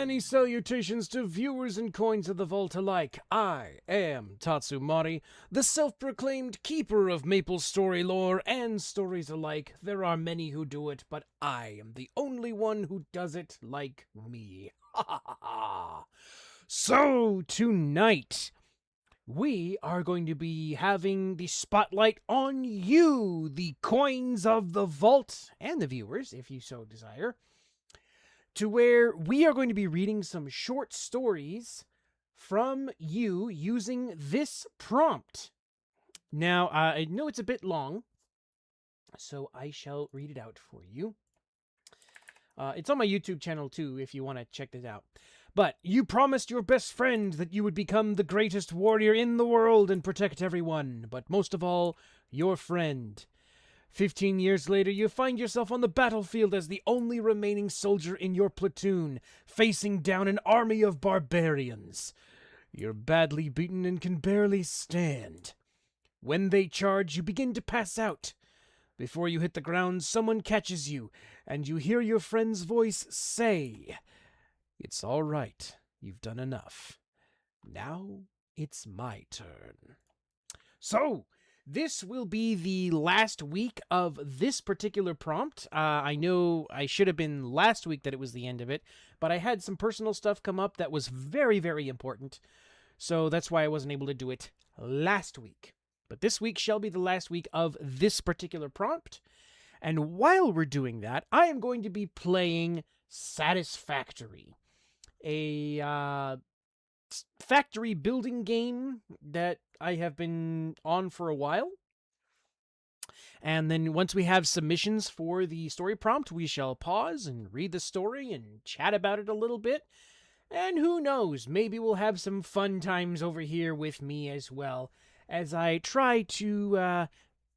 Many salutations to viewers and coins of the vault alike. I am Tatsumari, the self-proclaimed keeper of Maple Story lore and stories alike. There are many who do it, but I am the only one who does it like me. Ha ha ha ha! So, tonight, we are going to be having the spotlight on you, the coins of the vault, and the viewers, if you so desire, to where we are going to be reading some short stories from you using this prompt. Now, I know it's a bit long, so I shall read it out for you. It's on my YouTube channel, too, if you want to check it out. But you promised your best friend that you would become the greatest warrior in the world and protect everyone, but most of all, your friend. 15 years later, you find yourself on the battlefield as the only remaining soldier in your platoon, facing down an army of barbarians. You're badly beaten and can barely stand. When they charge, you begin to pass out. Before you hit the ground, someone catches you, and you hear your friend's voice say, "It's all right. You've done enough. Now it's my turn." So, this will be the last week of this particular prompt. I know I should have been last week that it was the end of it, but I had some personal stuff come up that was very, very important. So that's why I wasn't able to do it last week. But this week shall be the last week of this particular prompt. And while we're doing that, I am going to be playing Satisfactory, a factory building game that I have been on for a while. And then once we have submissions for the story prompt, we shall pause and read the story and chat about it a little bit. And who knows, maybe we'll have some fun times over here with me as well, as I try to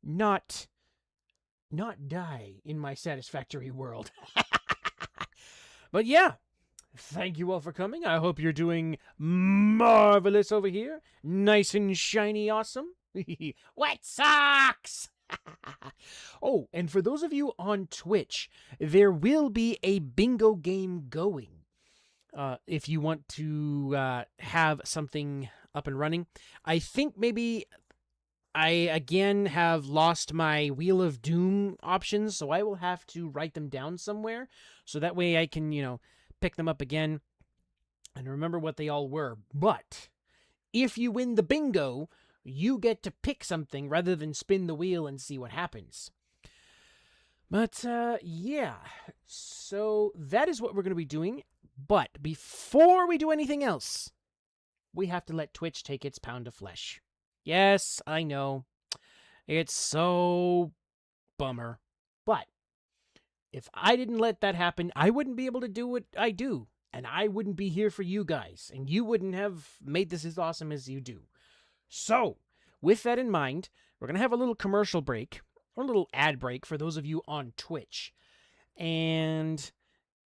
not die in my Satisfactory world. But yeah, thank you all for coming. I hope you're doing marvelous over here. Nice and shiny awesome. Wet socks! Oh, and for those of you on Twitch, there will be a bingo game going. If you want to have something up and running. I think maybe I, again, have lost my Wheel of Doom options, so I will have to write them down somewhere, so that way I can, pick them up again and remember what they all were. But if you win the bingo, you get to pick something rather than spin the wheel and see what happens. But, yeah, so that is what we're going to be doing. But before we do anything else, we have to let Twitch take its pound of flesh. Yes, I know. It's so bummer. But if I didn't let that happen, I wouldn't be able to do what I do. And I wouldn't be here for you guys. And you wouldn't have made this as awesome as you do. So, with that in mind, we're going to have a little commercial break, or a little ad break for those of you on Twitch. And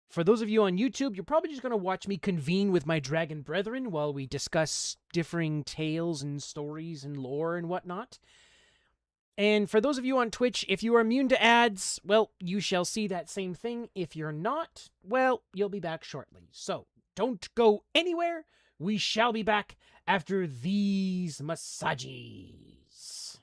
for those of you on YouTube, you're probably just going to watch me convene with my dragon brethren while we discuss differing tales and stories and lore and whatnot. And for those of you on Twitch, if you are immune to ads, well, you shall see that same thing. If you're not, well, you'll be back shortly. So, don't go anywhere. We shall be back after these massages.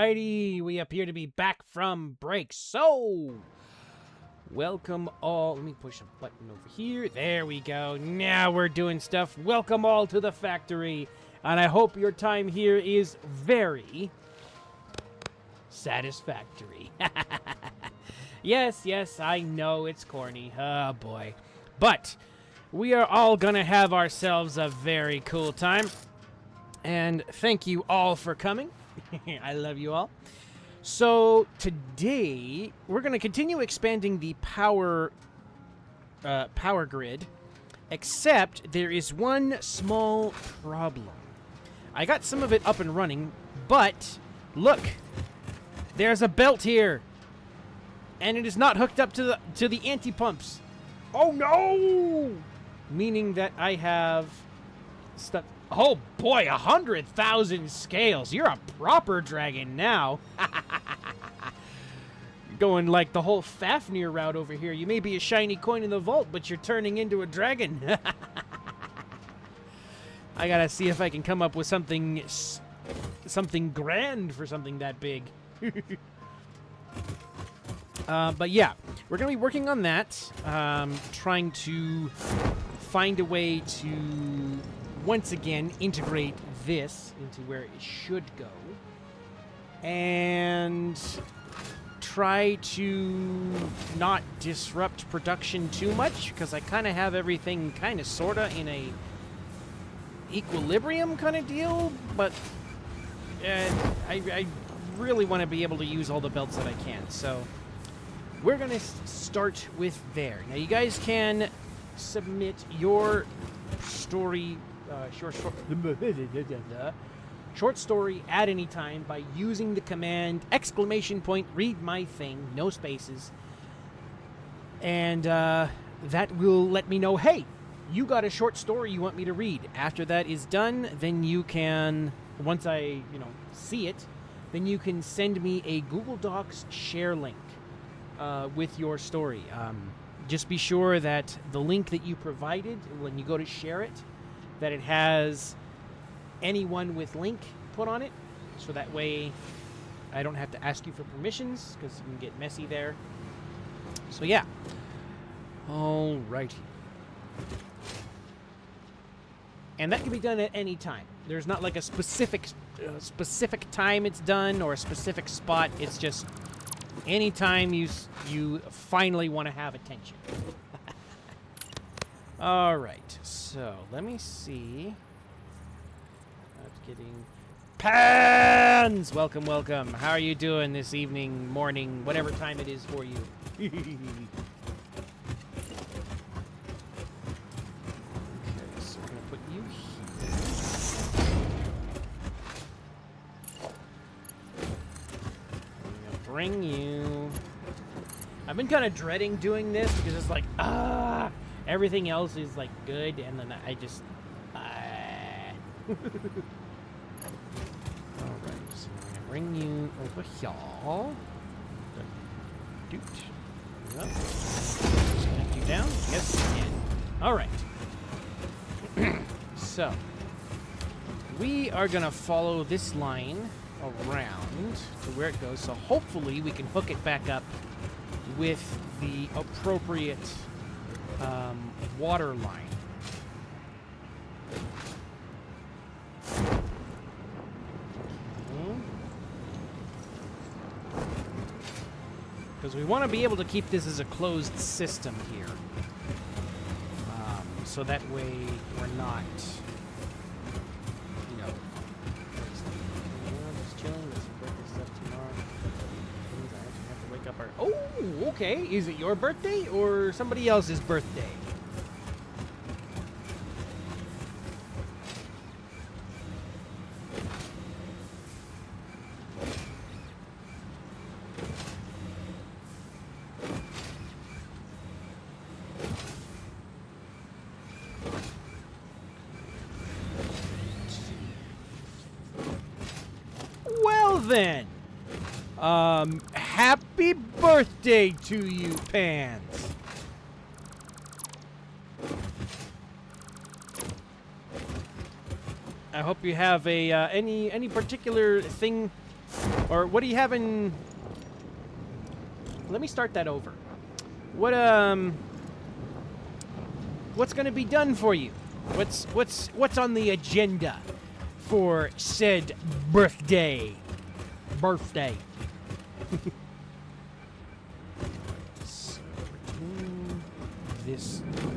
Alrighty, we appear to be back from break. So, welcome all. Let me push a button over here. There we go. Now we're doing stuff. Welcome all to the factory. And I hope your time here is very satisfactory. Yes, I know it's corny. Oh, boy. But we are all going to have ourselves a very cool time. And thank you all for coming. I love you all. So today we're going to continue expanding the power grid, except there is one small problem. I got some of it up and running, but look, there's a belt here, and it is not hooked up to the anti-pumps. Oh no! Meaning that I have stuff. Oh boy, 100,000 scales. You're a proper dragon now. Going like the whole Fafnir route over here. You may be a shiny coin in the vault, but you're turning into a dragon. I gotta see if I can come up with something grand for something that big. But yeah, we're gonna be working on that. Trying to find a way to once again integrate this into where it should go, and try to not disrupt production too much, because I kind of have everything kind of sorta in a equilibrium kind of deal, but I really want to be able to use all the belts that I can. So we're gonna start with there. Now you guys can submit your story short story at any time by using the command !read my thing, no spaces, and that will let me know, hey, you got a short story you want me to read. After that is done, then you can, once I see it, then you can send me a Google Docs share link with your story. Just be sure that the link that you provided when you go to share it, that it has anyone with link put on it, so that way I don't have to ask you for permissions, because you can get messy there. So yeah. Alrighty. And that can be done at any time. There's not like a specific time it's done, or a specific spot. It's just anytime you finally want to have attention. All right, so let me see. That's getting Pans. Welcome. How are you doing this evening, morning, whatever time it is for you? Okay, so we're gonna put you here. I'm gonna bring you. I've been kind of dreading doing this because it's like, everything else is like good, and then I just Alright, so I'm gonna bring you over here. Doot. Yep. Connect you down. Yes, and alright. So we are gonna follow this line around to where it goes, so hopefully we can hook it back up with the appropriate water line. Because we want to be able to keep this as a closed system here. So that way we're not, just chilling. Let's break this stuff tomorrow. Means I actually have to wake up our... Oh, okay. Is it your birthday or somebody else's birthday? Then, happy birthday to you, Pants. I hope you have a any particular thing Or what are you having? Let me start that over. What's gonna be done for you? What's on the agenda for said birthday? Birthday. So, this way.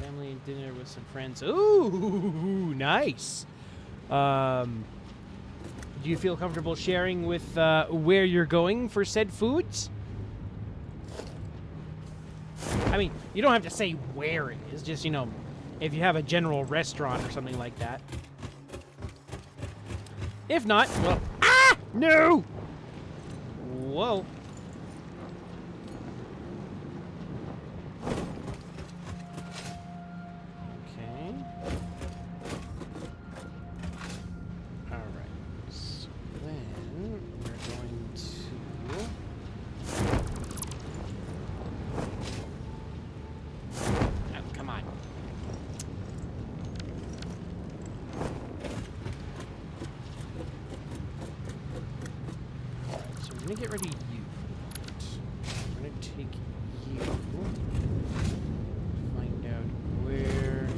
Family dinner with some friends. Ooh, nice. Do you feel comfortable sharing with where you're going for said foods? I mean, you don't have to say where it is. Just, you know, if you have a general restaurant or something like that. If not, well... Ah! No! Whoa. Okay. Alright. So then, we're going to... Oh, come on. Alright, so we're gonna get rid of you for the moment. We're gonna take you. Find out where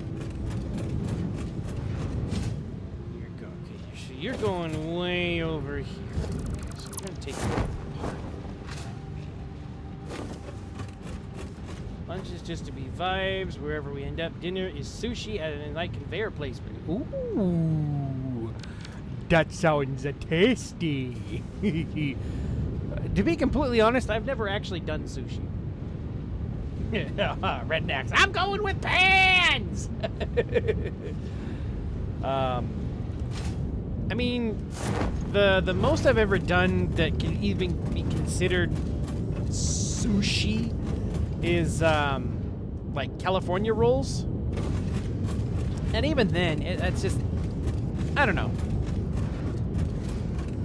you're going. Okay, so you're going way over here. Okay, so we're gonna take you. Lunch is just to be vibes wherever we end up. Dinner is sushi at an like conveyor placement. Ooh, that sounds tasty. To be completely honest, I've never actually done sushi. Rednecks. I'm going with pans. I mean, the most I've ever done that can even be considered sushi is like California rolls, and even then, it's just, I don't know.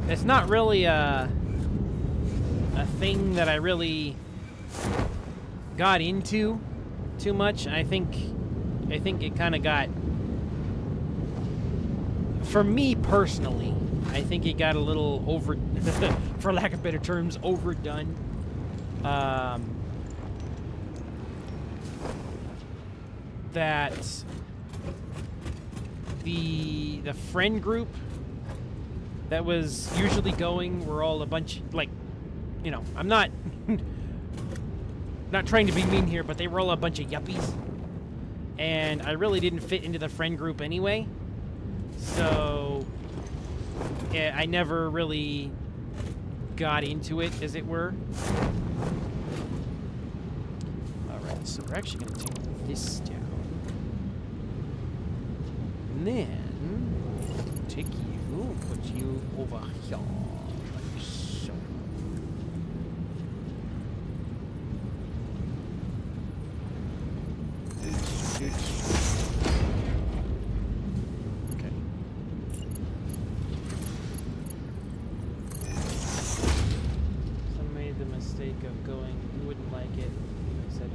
It's not really a thing that I really got into too much. I think it kind of got, for me personally, I think it got a little over, for lack of better terms, overdone. That the friend group that was usually going were all a bunch, like, you know, I'm not not trying to be mean here, but they were all a bunch of yuppies, and I really didn't fit into the friend group anyway, so yeah, I never really got into it, as it were. Alright, so we're actually going to take this down. And then take you, put you over here, like so. Okay. Some made the mistake of going, you wouldn't like it. I said,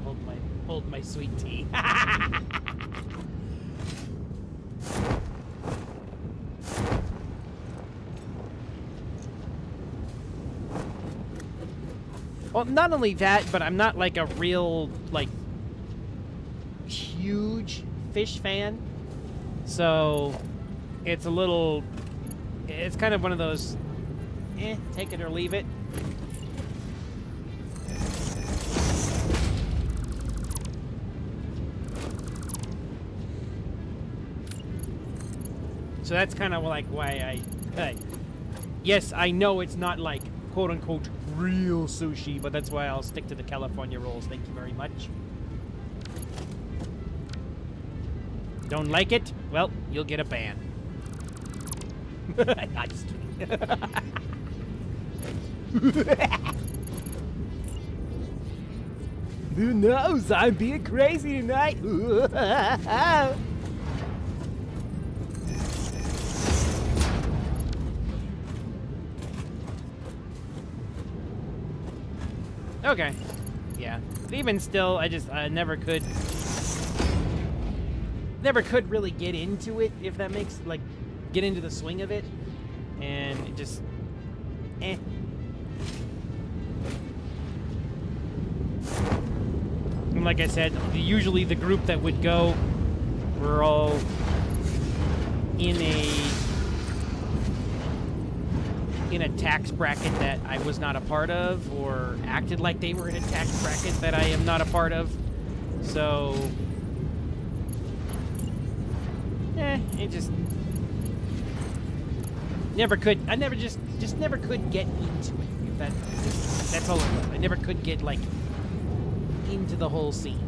hold my sweet tea. Well, not only that, but I'm not like a real, like, huge fish fan. So, it's a little, it's kind of one of those, take it or leave it. So that's kind of like why yes, I know it's not like quote-unquote real sushi, but that's why I'll stick to the California rolls. Thank you very much. Don't like it? Well, you'll get a ban. I'm just kidding. Who knows? I'm being crazy tonight. Okay. Yeah. But even still, I never could really get into it, if that makes, like, get into the swing of it. And it just, And like I said, usually the group that would go were all in a tax bracket that I was not a part of, or acted like they were in a tax bracket that I am not a part of. So, it just never could. I never just never could get into it. That's all it was. I never could get, like, into the whole scene.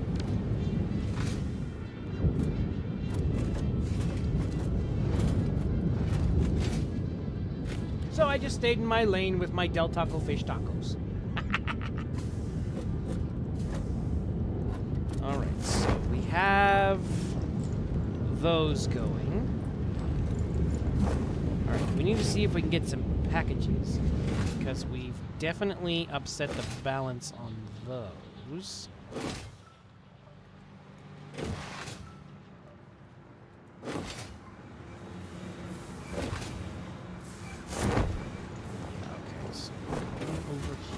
So I just stayed in my lane with my Del Taco fish tacos. Alright, so we have those going. Alright, we need to see if we can get some packages, because we've definitely upset the balance on those.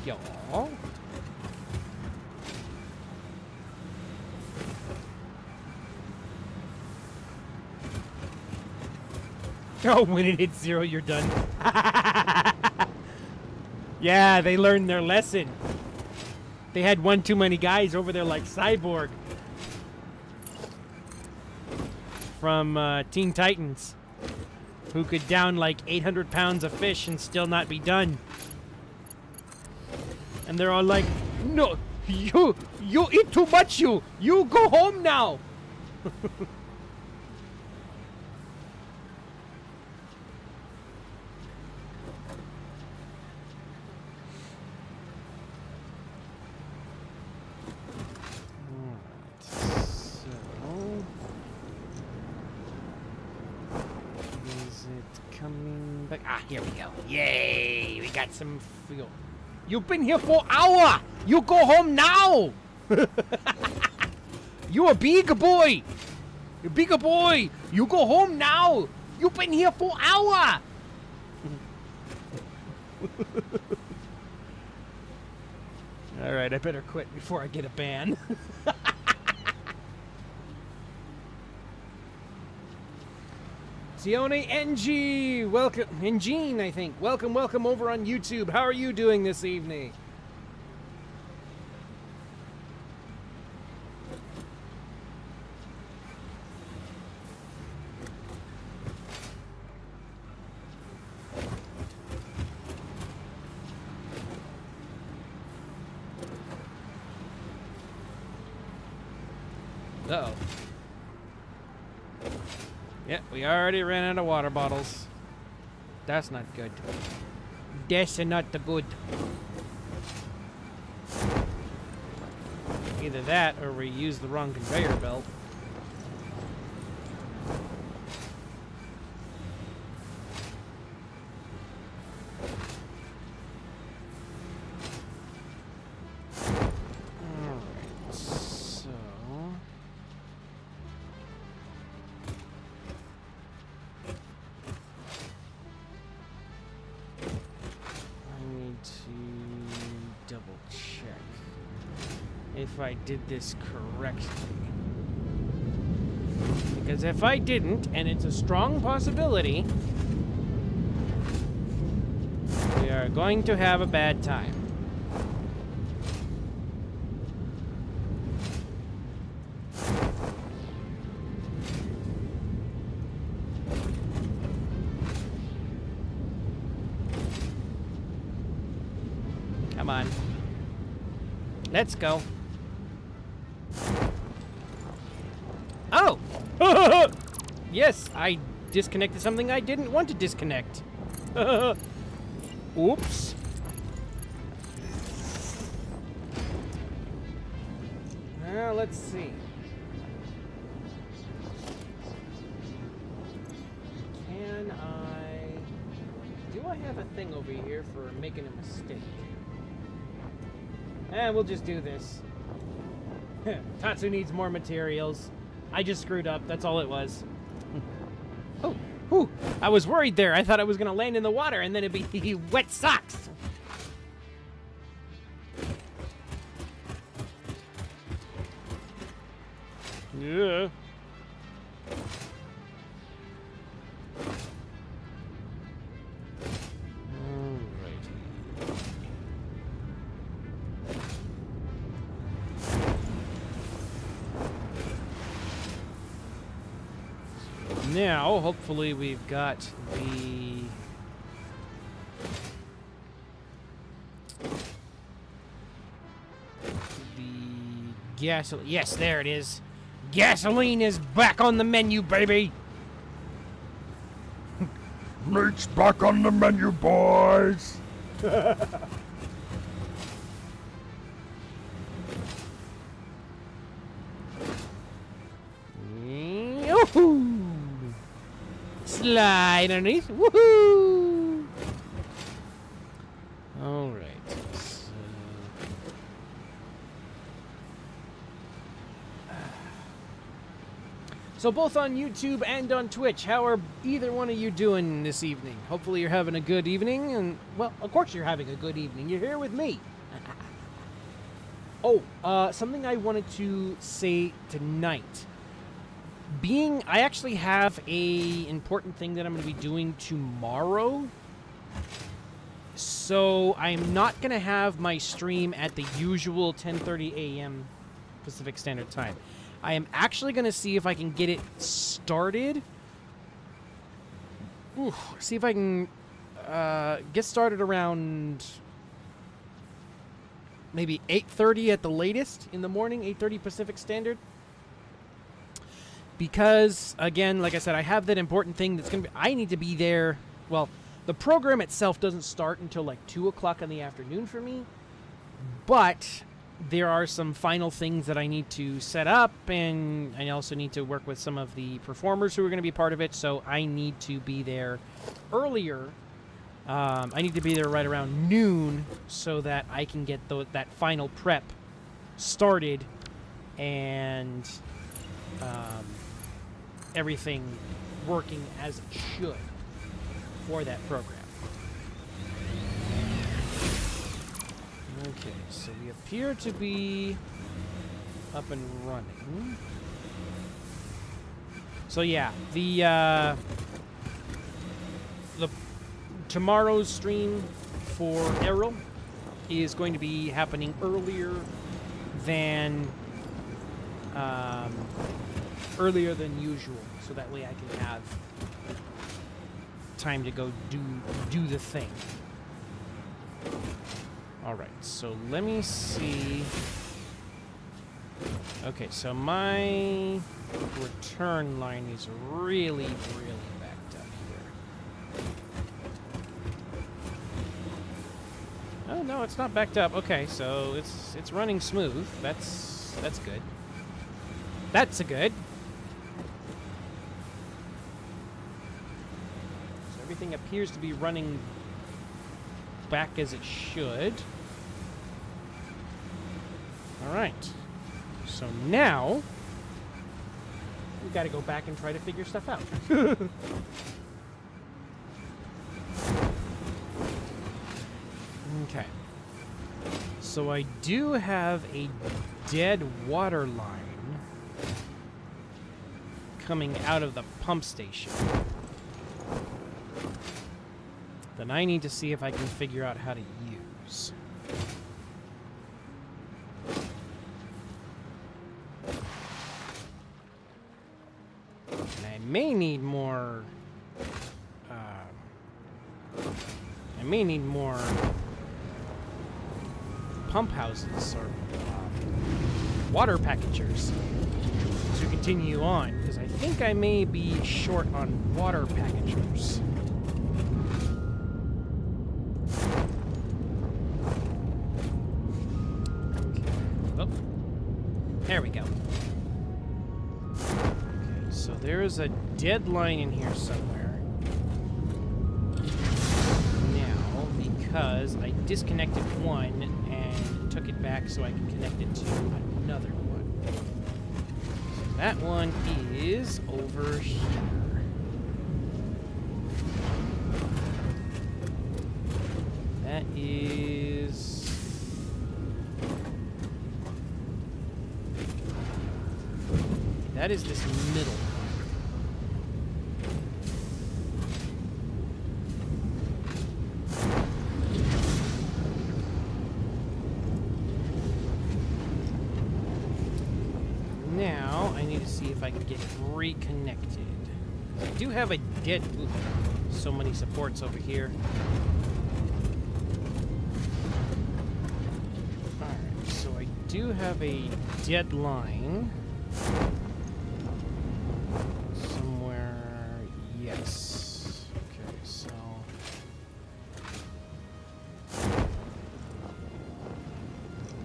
Y'all. Oh, when it hits 0, you're done. Yeah, they learned their lesson. They had one too many guys over there like Cyborg from Teen Titans, who could down like 800 pounds of fish and still not be done. And they're all like, "No, you eat too much, you go home now." Coming back. Ah, here we go. Yay! We got some fuel. You've been here for an hour! You go home now! You a big boy! You bigger boy! You go home now! You've been here for an hour! Alright, I better quit before I get a ban. Sione NG, welcome, Engine, I think. Welcome over on YouTube. How are you doing this evening? Uh-oh. Yeah, we already ran out of water bottles. That's not good. That's not the good. Either that, or we used the wrong conveyor belt. If I did this correctly. Because if I didn't, and it's a strong possibility, we are going to have a bad time. Come on. Let's go. Oh! Yes, I disconnected something I didn't want to disconnect. Oops. Let's see. Do I have a thing over here for making a mistake? We'll just do this. Tatsu needs more materials. I just screwed up. That's all it was. Oh, whew. I was worried there. I thought I was going to land in the water and then it'd be wet socks. Yeah. Now, hopefully, we've got the gasoline. Yes, there it is. Gasoline is back on the menu, baby. Meat's back on the menu, boys. Yoo-hoo! Slide underneath. Woohoo! All right. So both on YouTube and on Twitch, how are either one of you doing this evening? Hopefully you're having a good evening, and, well, of course you're having a good evening. You're here with me. Something I wanted to say tonight. I actually have a important thing that I'm going to be doing tomorrow. So I'm not going to have my stream at the usual 10:30 a.m. Pacific Standard Time. I am actually going to see if I can get it started. See if I can get started around maybe 8:30 at the latest in the morning, 8:30 Pacific Standard. Because, again, like I said, I have that important thing that's going to be... I need to be there... Well, the program itself doesn't start until like 2 o'clock in the afternoon for me. But there are some final things that I need to set up, and I also need to work with some of the performers who are going to be part of it, so I need to be there earlier. I need to be there right around noon so that I can get that final prep started and everything working as it should for that program. Okay, so we appear to be up and running. So yeah, the tomorrow's stream for Errol is going to be happening earlier than usual, so that way I can have time to go do the thing. All right, so let me see. Okay, so my return line is really backed up here. Oh no, it's not backed up. Okay, so it's running smooth. That's good. That's a good. So everything appears to be running back as it should. All right. So now we got to go back and try to figure stuff out. Okay. So I do have a dead water line coming out of the pump station. Then I need to see if I can figure out how to use. And I may need more... pump houses or water packagers to continue on, because I think I may be short on water packagers. There we go. Okay, so there is a deadline in here somewhere. Now, because I disconnected one and took it back so I can connect it to another one. So that one is over here. That is... That is this middle one. Now, I need to see if I can get it reconnected. I do have a dead... Ooh, so many supports over here. Alright, so I do have a dead line. Somewhere... Yes. Okay, so...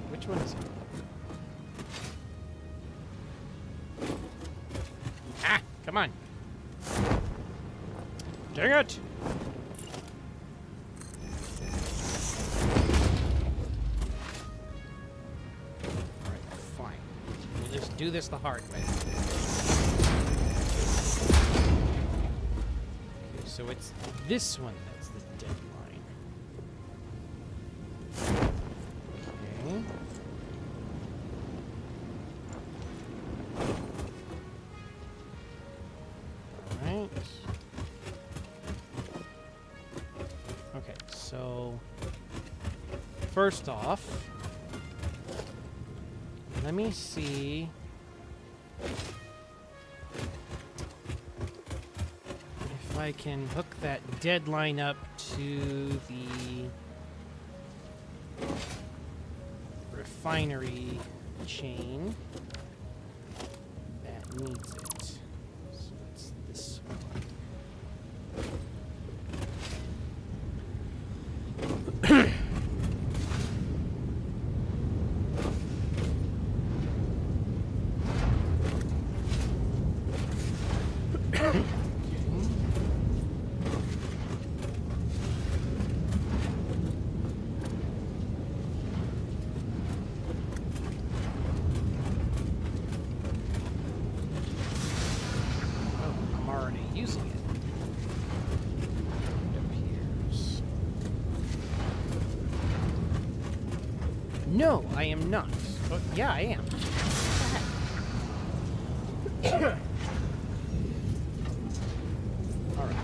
Which one is it? Ah! Come on! Dang it! Alright, fine. We'll just do this the hard way. Okay, so it's this one that's the deadline. Okay. Alright. Okay, so first off, let me see if I can hook that deadline up to the refinery chain that needs it. So it's this one. Using it. It appears. No, I am not. Oh, yeah, I am. Alright.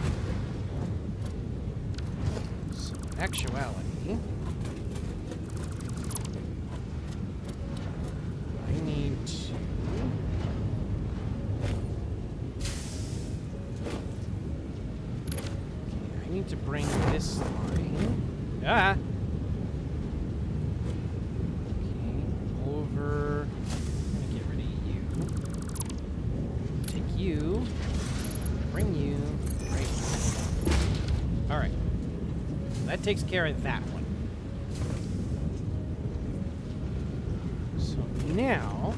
So, in actuality, I need to... need to bring this line okay, over. I'm gonna get rid of you. Take you. Bring you right here. All right. That takes care of that one. So now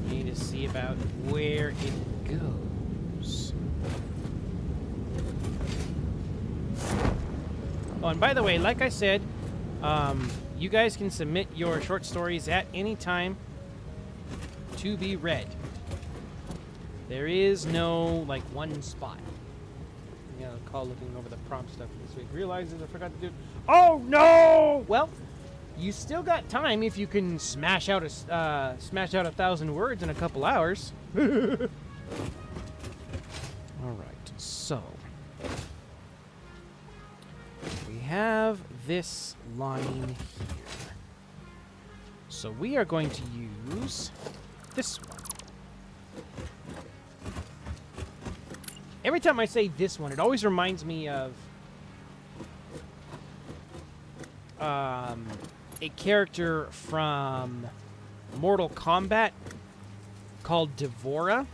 I need to see about where it goes. Oh, and by the way, like I said, you guys can submit your short stories at any time to be read. There is no, like, one spot. You know, call looking over the prompt stuff this week. Realizes I forgot to do... Oh, no! Well, you still got time if you can smash out 1,000 words in a couple hours. All right, so... we have this line here. So we are going to use this one. Every time I say this one, it always reminds me of a character from Mortal Kombat called Devora.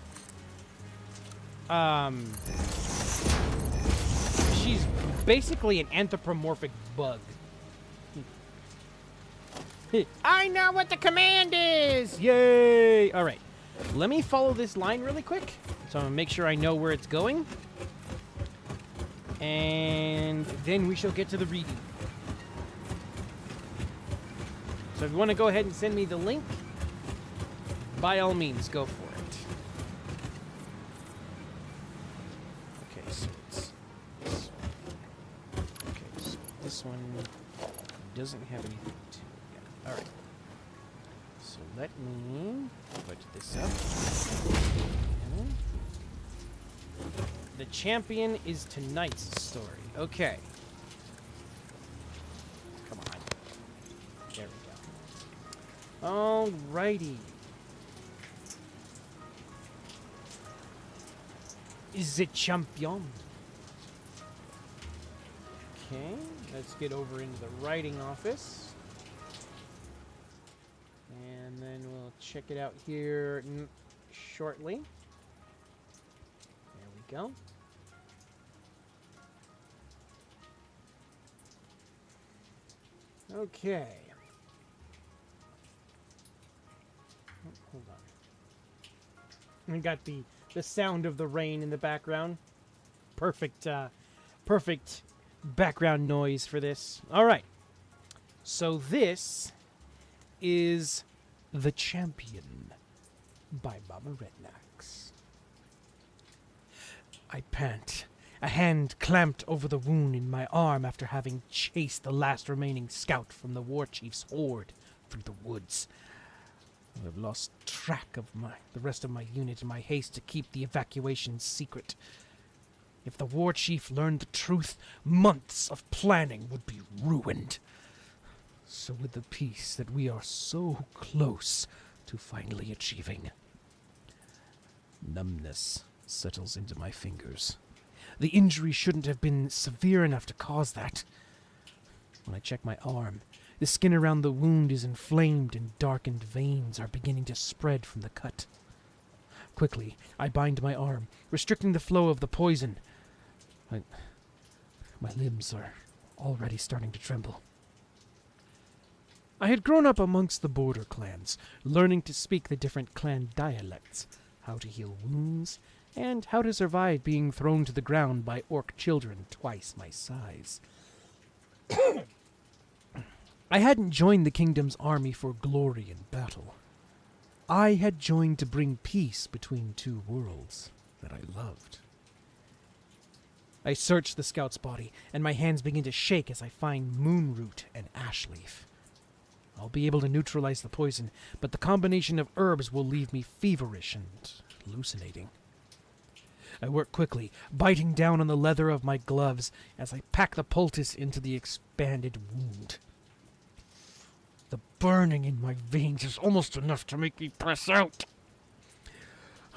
She's basically an anthropomorphic bug. I know what the command is! Yay! Alright, let me follow this line really quick. So I'm gonna make sure I know where it's going. And then we shall get to the reading. So if you want to go ahead and send me the link, by all means, go for it. Okay, so it's this one. Okay, so this one doesn't have anything to it yet. Alright. So let me put this up. Okay. The champion is tonight's story. Okay. Come on. There we go. Alrighty. Is it champion? Okay, let's get over into the writing office. And then we'll check it out here shortly. There we go. Okay. Oh, hold on. We got the sound of the rain in the background. Perfect, perfect background noise for this. All right. So this is The Champion by Baba Rednax. I pant, a hand clamped over the wound in my arm after having chased the last remaining scout from the war chief's horde through the woods. I've lost track of the rest of my unit in my haste to keep the evacuation secret. If the war chief learned the truth, months of planning would be ruined. So with the peace that we are so close to finally achieving. Numbness settles into my fingers. The injury shouldn't have been severe enough to cause that. When I check my arm, the skin around the wound is inflamed and darkened veins are beginning to spread from the cut. Quickly, I bind my arm, restricting the flow of the poison. My limbs are already starting to tremble. I had grown up amongst the border clans, learning to speak the different clan dialects, how to heal wounds, and how to survive being thrown to the ground by orc children twice my size. I hadn't joined the kingdom's army for glory in battle. I had joined to bring peace between two worlds that I loved. I search the scout's body, and my hands begin to shake as I find moonroot and ash leaf. I'll be able to neutralize the poison, but the combination of herbs will leave me feverish and hallucinating. I work quickly, biting down on the leather of my gloves as I pack the poultice into the expanded wound. The burning in my veins is almost enough to make me pass out.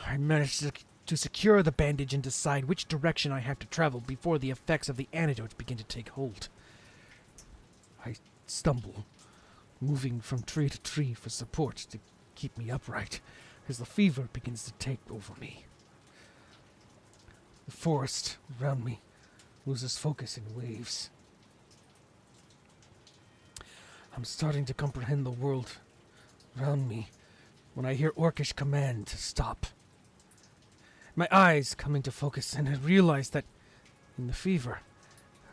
I managed to secure the bandage and decide which direction I have to travel before the effects of the antidote begin to take hold. I stumble, moving from tree to tree for support to keep me upright as the fever begins to take over me. The forest around me loses focus in waves. I'm starting to comprehend the world around me when I hear Orcish command to stop. My eyes come into focus and I realize that in the fever,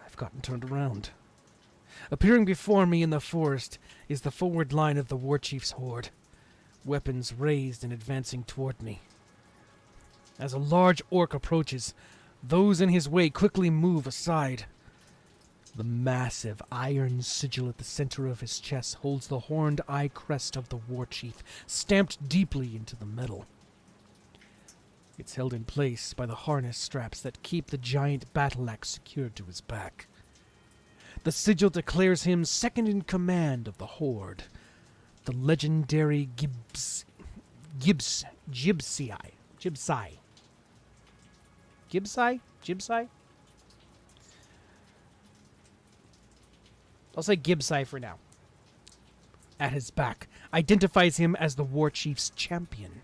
I've gotten turned around. Appearing before me in the forest is the forward line of the war chief's horde, weapons raised and advancing toward me. As a large orc approaches, those in his way quickly move aside. The massive iron sigil at the center of his chest holds the horned eye crest of the war chief, stamped deeply into the metal. It's held in place by the harness straps that keep the giant battle axe secured to his back. The sigil declares him second in command of the horde, the legendary Gibsai? I'll say Gibsai for now. At his back, identifies him as the war chief's champion.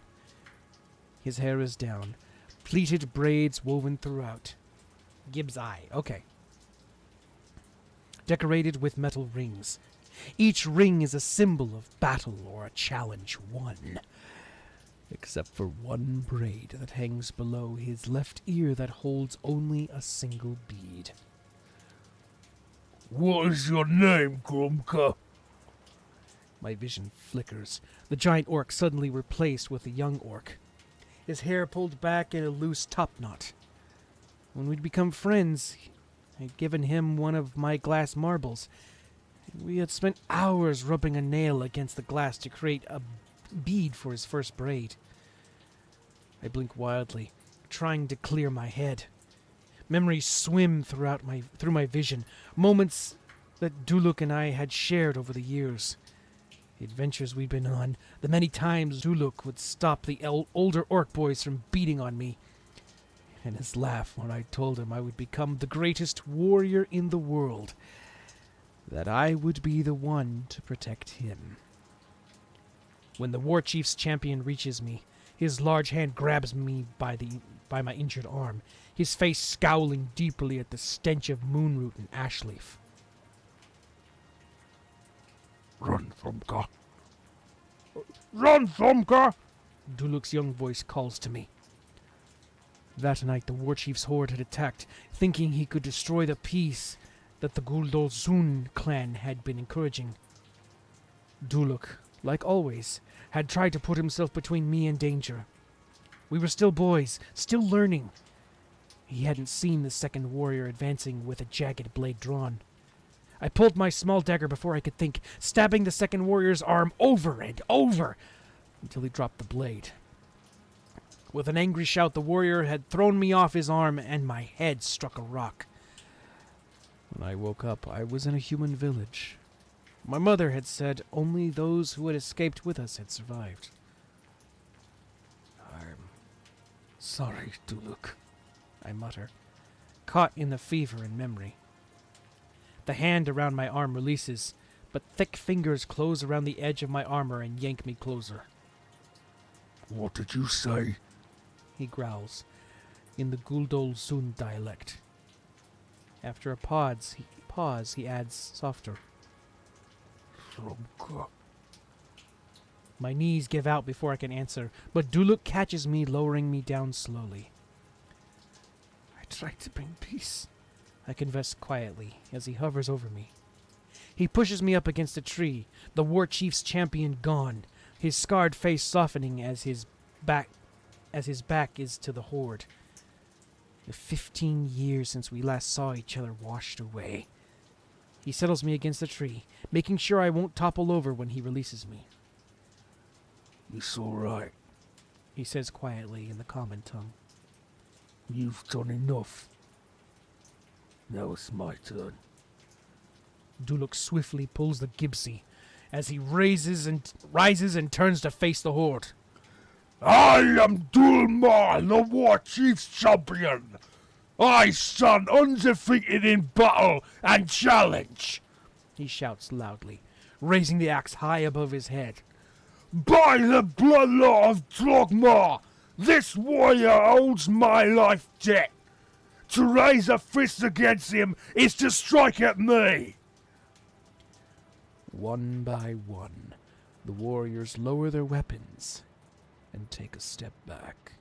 His hair is down, pleated braids woven throughout. Gibsai, okay. Decorated with metal rings, Each ring is a symbol of battle or a challenge won. Except for one braid that hangs below his left ear that holds only a single bead. What is your name, Grumka? My vision flickers. The giant orc suddenly replaced with a young orc. His hair pulled back in a loose topknot. When we'd become friends, I'd given him one of my glass marbles. We had spent hours rubbing a nail against the glass to create a bead for his first braid. I blink wildly, trying to clear my head. Memories swim through my vision, moments that Duluk and I had shared over the years. The adventures we'd been on, the many times Duluk would stop the older orc boys from beating on me, and his laugh when I told him I would become the greatest warrior in the world, that I would be the one to protect him. When the war chief's champion reaches me, his large hand grabs me by my injured arm, his face scowling deeply at the stench of moonroot and ashleaf. Run, Thumka. Run, Thumka! Duluk's young voice calls to me. That night the war chief's horde had attacked, thinking he could destroy the peace that the Guldolzun clan had been encouraging. Duluk, like always, had tried to put himself between me and danger. We were still boys, still learning. He hadn't seen the second warrior advancing with a jagged blade drawn. I pulled my small dagger before I could think, stabbing the second warrior's arm over and over until he dropped the blade. With an angry shout, the warrior had thrown me off his arm and my head struck a rock. When I woke up, I was in a human village. My mother had said only those who had escaped with us had survived. I'm sorry, Duluk, I mutter, caught in the fever and memory. The hand around my arm releases, but thick fingers close around the edge of my armor and yank me closer. What did you say? He growls, in the Guldolzun dialect. After a pause, he adds softer. Thumka. My knees give out before I can answer, but Duluk catches me, lowering me down slowly. I tried to bring peace, I confess quietly, as he hovers over me. He pushes me up against a tree, the war chief's champion gone, his scarred face softening as his back is to the horde. The 15 years since we last saw each other washed away. He settles me against the tree, making sure I won't topple over when he releases me. It's all right. He says quietly in the common tongue. You've done enough. Now it's my turn. Duluk swiftly pulls the Gibsy as he rises and turns to face the horde. I am Dulmar, the War Chief's champion. I stand undefeated in battle and challenge, He shouts loudly, raising the axe high above his head. By the bloodlaw of Drogmar, this warrior owes my life debt. To raise a fist against him is to strike at me. One by one, the warriors lower their weapons and take a step back.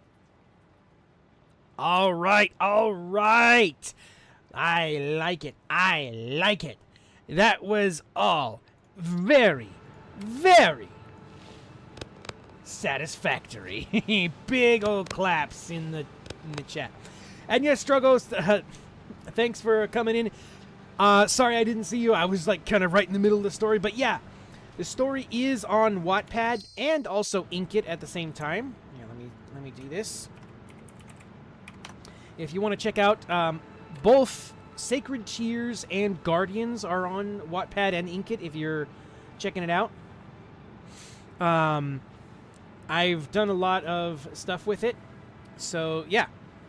All right. I like it. That was all very, very satisfactory. Big old claps in the chat. And yes, Strugos, thanks for coming in. Sorry I didn't see you. I was like kind of right in the middle of the story. But yeah, the story is on Wattpad and also Inkit at the same time. Yeah, let me do this. If you want to check out both Sacred Tears and Guardians are on Wattpad and Inkit if you're checking it out. I've done a lot of stuff with it. So yeah,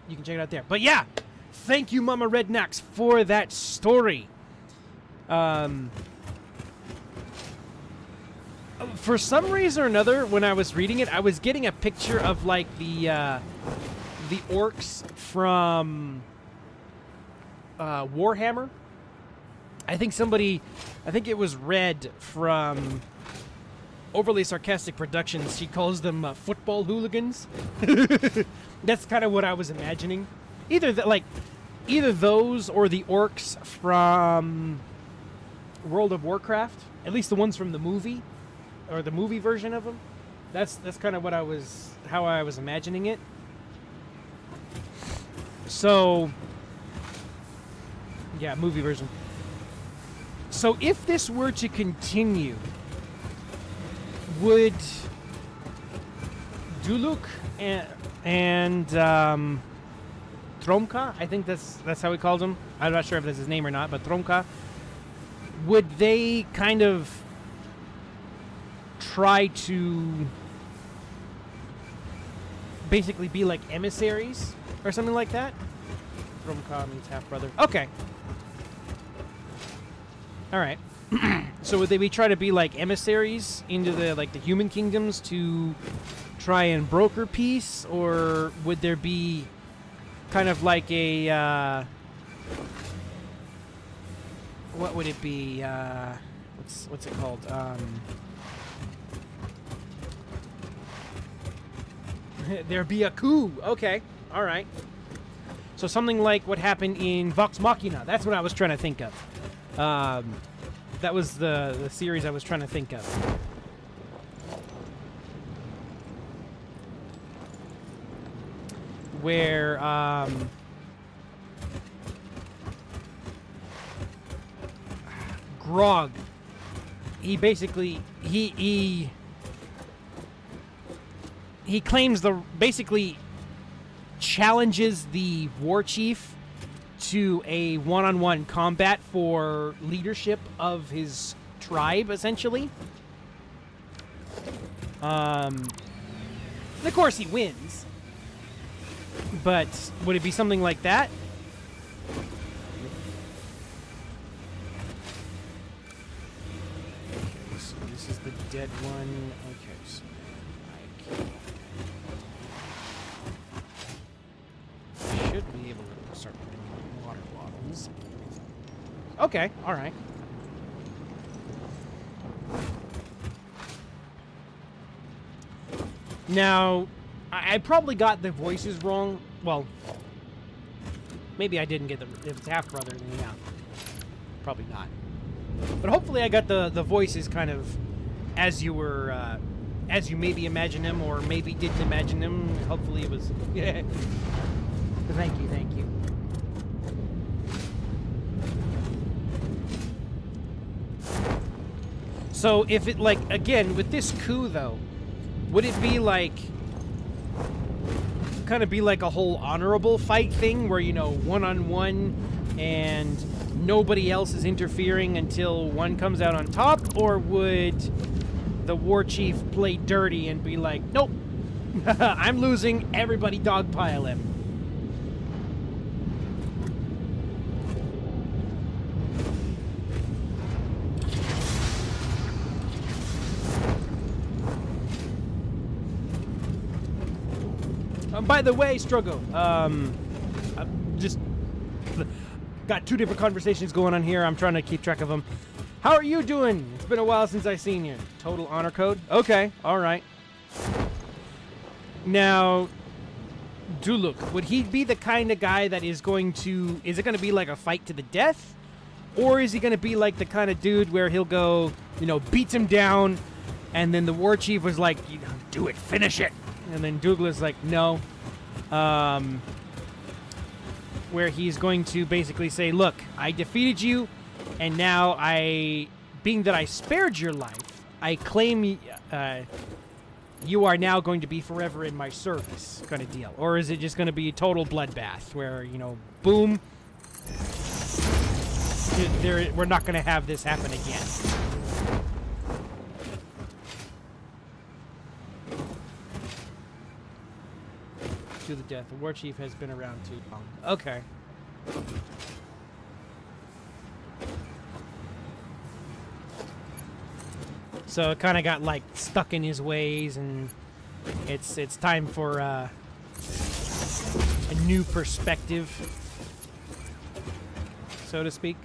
you can check it out there. But yeah, thank you, Mama Rednax, for that story. For some reason or another, when I was reading it, I was getting a picture of like the orcs from Warhammer. I think it was Red from Overly Sarcastic Productions. She calls them football hooligans. That's kind of what I was imagining. Either those or the orcs from World of Warcraft. At least the ones from the movie, or the movie version of them. That's kind of how I was imagining it. So, yeah, movie version. So if this were to continue, would Duluk and Tromka, I think that's how he calls him. I'm not sure if that's his name or not, but Tromka, would they kind of try to basically be like emissaries or something like that? Tromka means half brother. Okay. All right. So would they try to be like emissaries into the human kingdoms to try and broker peace, or would there be kind of like a what would it be? What's it called? There'd be a coup. Okay. All right. So something like what happened in Vox Machina. That's what I was trying to think of. That was the series I was trying to think of. Where Grog, he basically he claims basically challenges the war chief to a one-on-one combat for leadership of his tribe, essentially. And of course he wins. But would it be something like that? Okay, so this is the dead one. Okay, so I should be able to start putting water bottles. Okay, all right. Now, I probably got the voices wrong. Well, maybe I didn't get them. If it's half brother, then yeah, probably not. But hopefully, I got the voices kind of as you were, as you maybe imagined them, or maybe didn't imagine them. Hopefully, it was. Yeah. Thank you, thank you. So, if it again with this coup though, would it be kind of be like a whole honorable fight thing where, one-on-one and nobody else is interfering until one comes out on top? Or would the war chief play dirty and be like, nope, I'm losing, everybody dogpile him? By the way, Strogo, I've just got two different conversations going on here. I'm trying to keep track of them. How are you doing? It's been a while since I've seen you. Total honor code? Okay, all right. Now, Duluk, would he be the kind of guy that is going to... Is it going to be like a fight to the death? Or is he going to be like the kind of dude where he'll go, beats him down, and then the war chief was like, do it, finish it. And then Douglas like, no. Where he's going to basically say, look, I defeated you, and now being that I spared your life, I claim you are now going to be forever in my service, kind of deal. Or is it just going to be a total bloodbath where, boom, we're not going to have this happen again? To the death. The war chief has been around too long. Okay. So it kind of got stuck in his ways, and it's time for a new perspective, so to speak.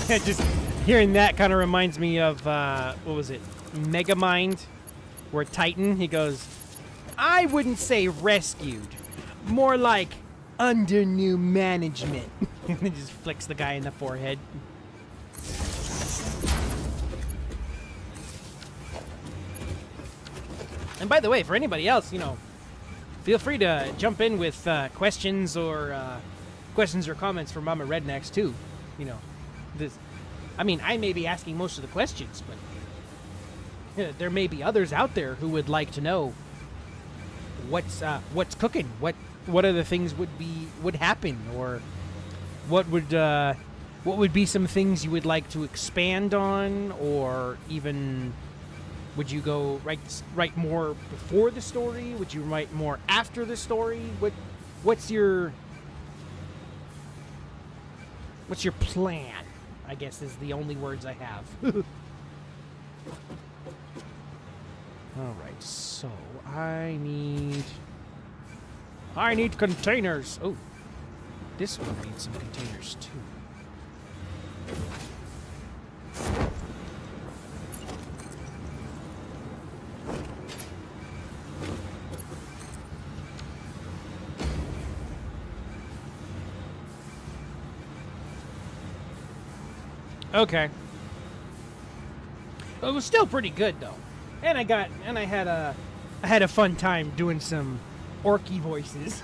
Just hearing that kind of reminds me of, what was it? Megamind, where Titan, he goes, I wouldn't say rescued, more like under new management. And then just flicks the guy in the forehead. And by the way, for anybody else, feel free to jump in with questions or comments for Mama Rednecks too. I may be asking most of the questions, but there may be others out there who would like to know what's cooking, what other things would happen, or what would be some things you would like to expand on, or even would you go write more before the story? Would you write more after the story? What's your plan? I guess is the only words I have. All right, so I need containers. Oh, this one needs some containers too. Okay. It was still pretty good though, and I had a fun time doing some orky voices.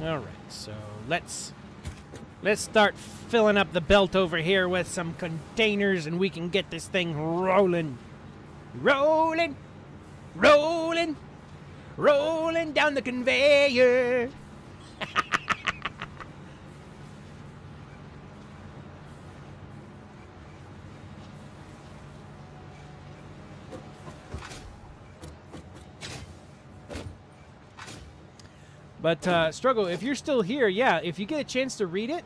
All right, so let's start filling up the belt over here with some containers, and we can get this thing rolling. Rolling down the conveyor. But, Struggle, if you're still here, yeah, if you get a chance to read it,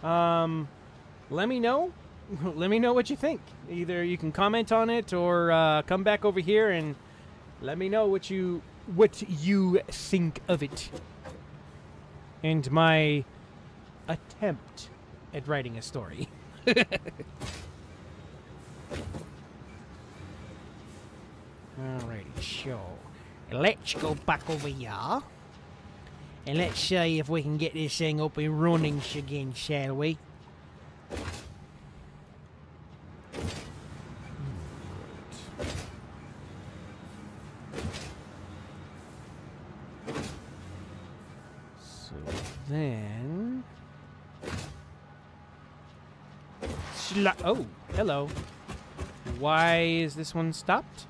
let me know. Let me know what you think. Either you can comment on it or come back over here and let me know what you think of it. And my attempt at writing a story. Alrighty, so let's go back over here. And let's see if we can get this thing up and running again, shall we? So then... oh, hello. Why is this one stopped?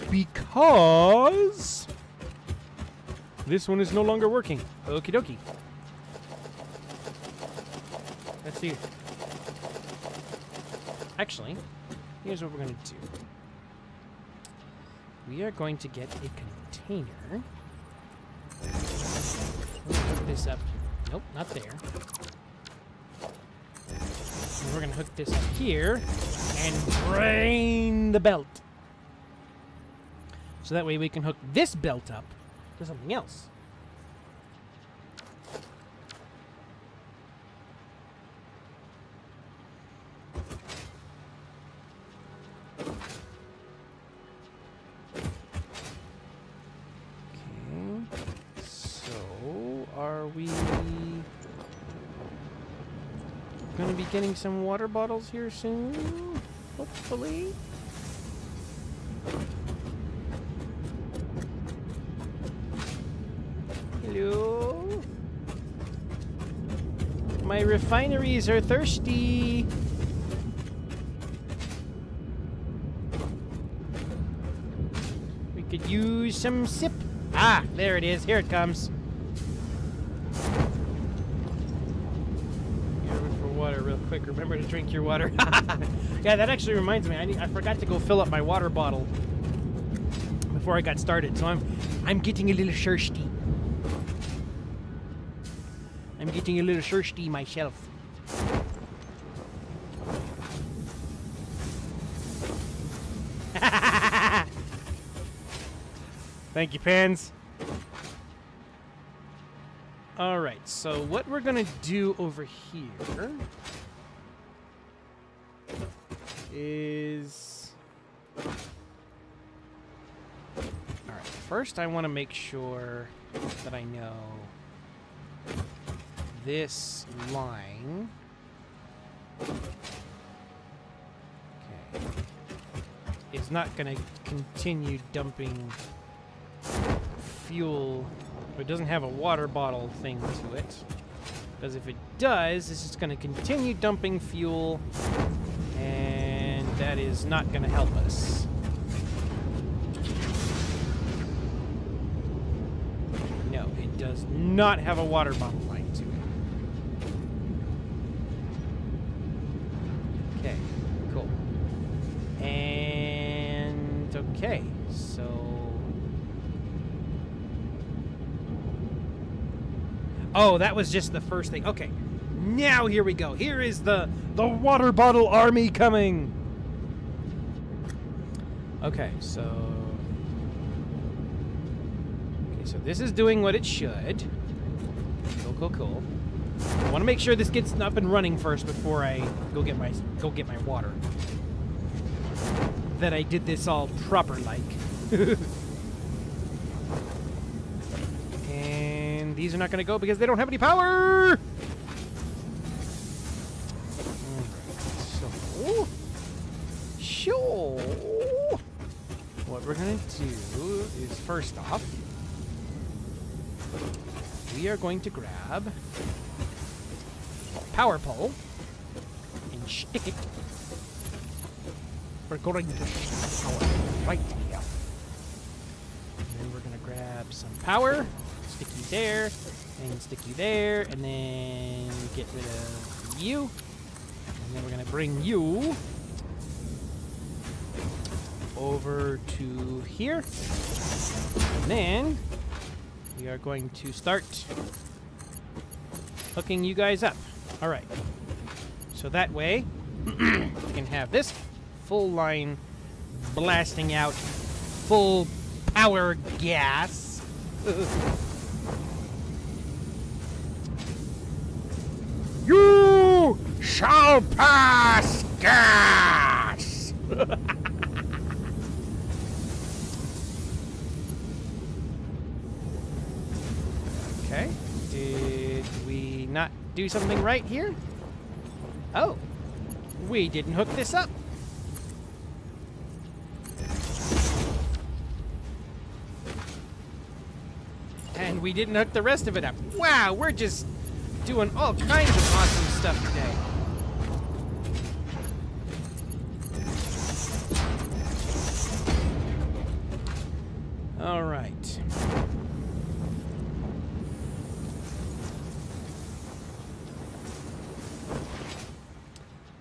Because... this one is no longer working. Okie dokie. Let's see. Actually, here's what we're going to do. We are going to get a container. Let's hook this up. Nope, not there. And we're going to hook this up here and drain the belt. So that way we can hook this belt up to something else. Okay, so are we going to be getting some water bottles here soon? Hopefully. Hello? My refineries are thirsty. We could use some sip. Ah, there it is. Here it comes. For water real quick. Remember to drink your water. Yeah, that actually reminds me. I forgot to go fill up my water bottle before I got started. So I'm getting a little thirsty. I'm getting a little thirsty myself. Thank you, Pans. Alright, so what we're gonna do over here is... Alright, first I want to make sure that I know this line. Okay. Is not going to continue dumping fuel. It doesn't have a water bottle thing to it. Because if it does, this is going to continue dumping fuel, and that is not going to help us. No, it does not have a water bottle line to it. Okay, cool. And okay, so... Oh, that was just the first thing. Okay, now here we go. Here is the water bottle army coming. Okay, so this is doing what it should. Cool. I want to make sure this gets up and running first before I go get my water. That I did this all proper like. And these are not going to go because they don't have any power. So, sure. What we're going to do is, first off, we are going to grab a power pole and stick it. We're going to stick power right here. And then we're going to grab some power, stick you there, and stick you there, and then get rid of you. And then we're going to bring you over to here. And then we are going to start hooking you guys up. All right. So that way, we can have this full line blasting out full power gas. You shall pass gas! Okay. Did we not do something right here? Oh. We didn't hook this up. And we didn't hook the rest of it up. Wow, we're just doing all kinds of awesome stuff today. All right.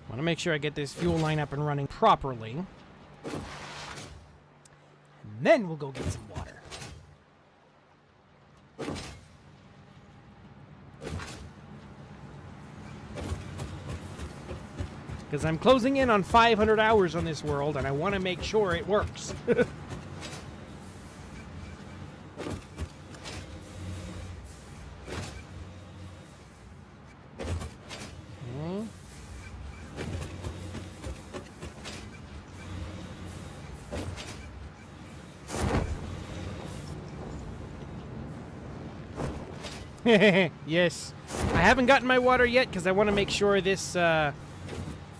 Want to make sure I get this fuel line up and running properly. And then we'll go get some water. Because I'm closing in on 500 hours on this world, and I want to make sure it works. Yes. I haven't gotten my water yet because I want to make sure this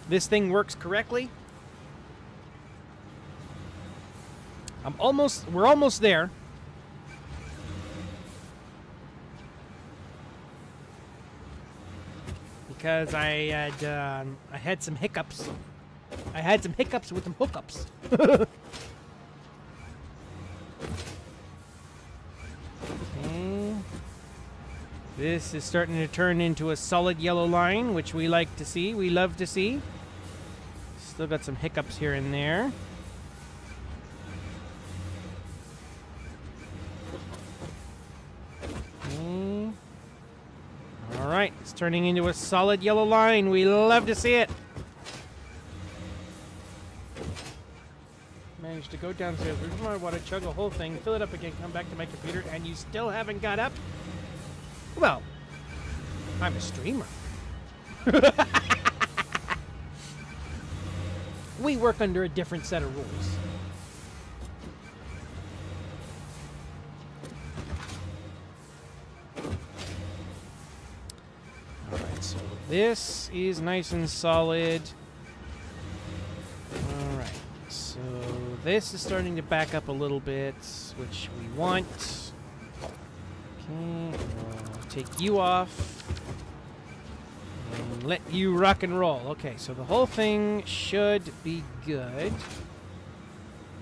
this thing works correctly. We're almost there. Because I had some hiccups. I had some hiccups with some hookups. Okay. This is starting to turn into a solid yellow line, which we like to see. We love to see. Still got some hiccups here and there. Okay. All It's turning into a solid yellow line. We love to see it. Managed to go downstairs, reach my water, chug a whole thing, fill it up again, come back to my computer, and you still haven't got up? Well, I'm a streamer. We work under a different set of rules. Alright, so this is nice and solid. Alright, so this is starting to back up a little bit, which we want. Okay, we'll take you off. And let you rock and roll. Okay, so the whole thing should be good.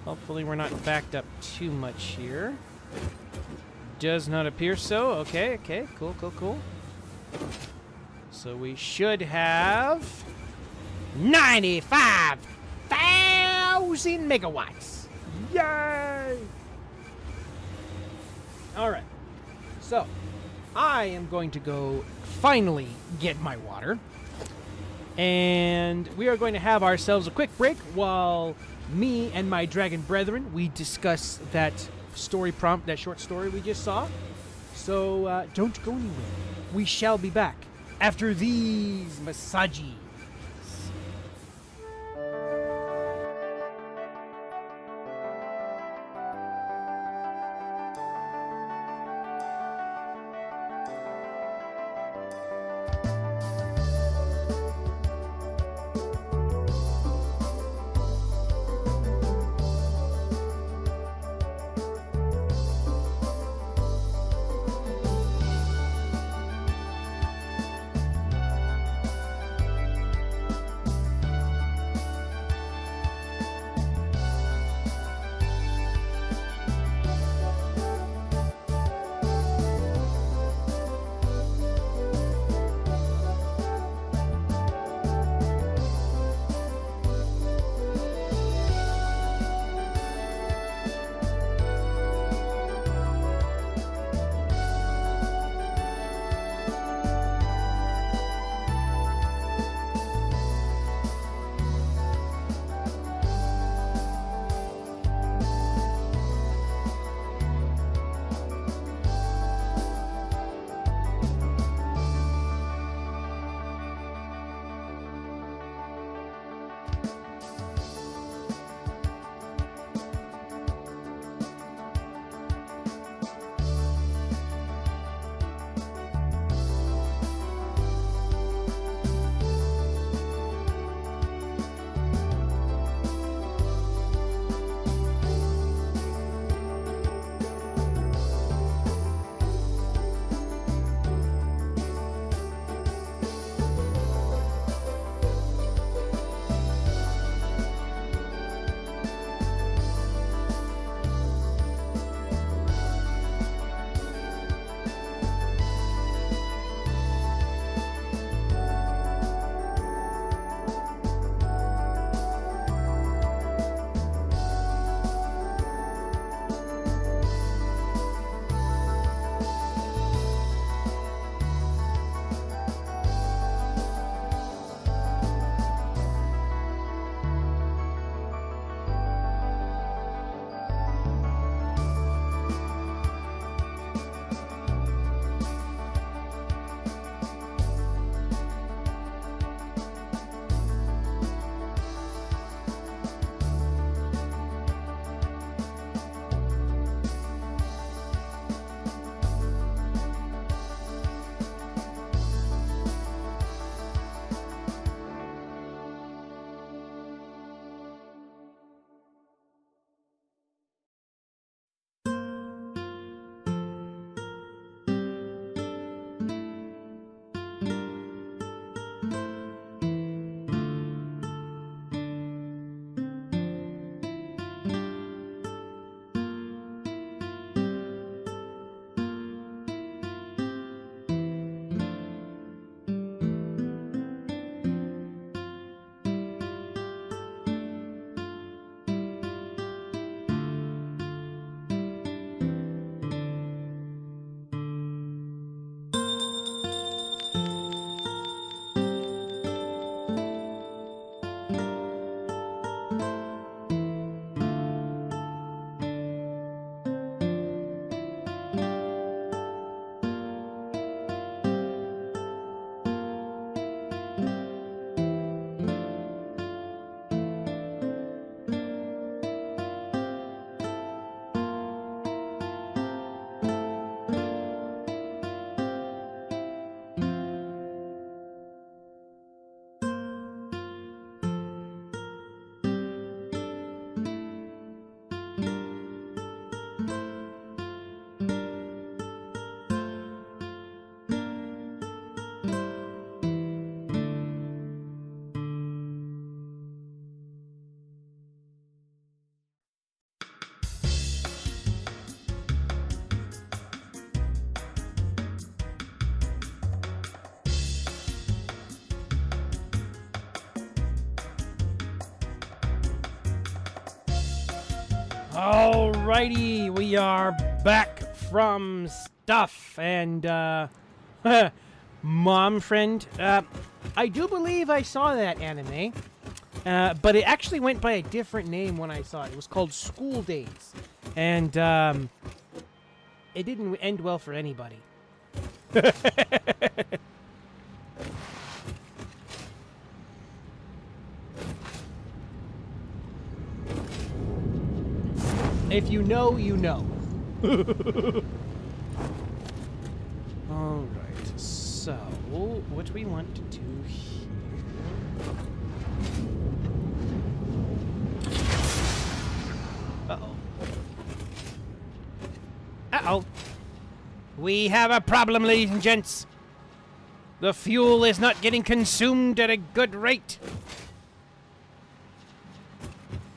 Hopefully we're not backed up too much here. Does not appear so. Okay, cool. So we should have 95,000 megawatts. Yay! All right. So I am going to go finally get my water. And we are going to have ourselves a quick break while me and my dragon brethren, we discuss that story prompt, that short story we just saw. So don't go anywhere. We shall be back after these messages. Alrighty, we are back from stuff, and mom friend, I do believe I saw that anime, but it actually went by a different name when I saw it. It was called School Days, and it didn't end well for anybody. If you know, you know. Alright, so what we want to do here. Uh-oh. Uh-oh. We have a problem, ladies and gents. The fuel is not getting consumed at a good rate.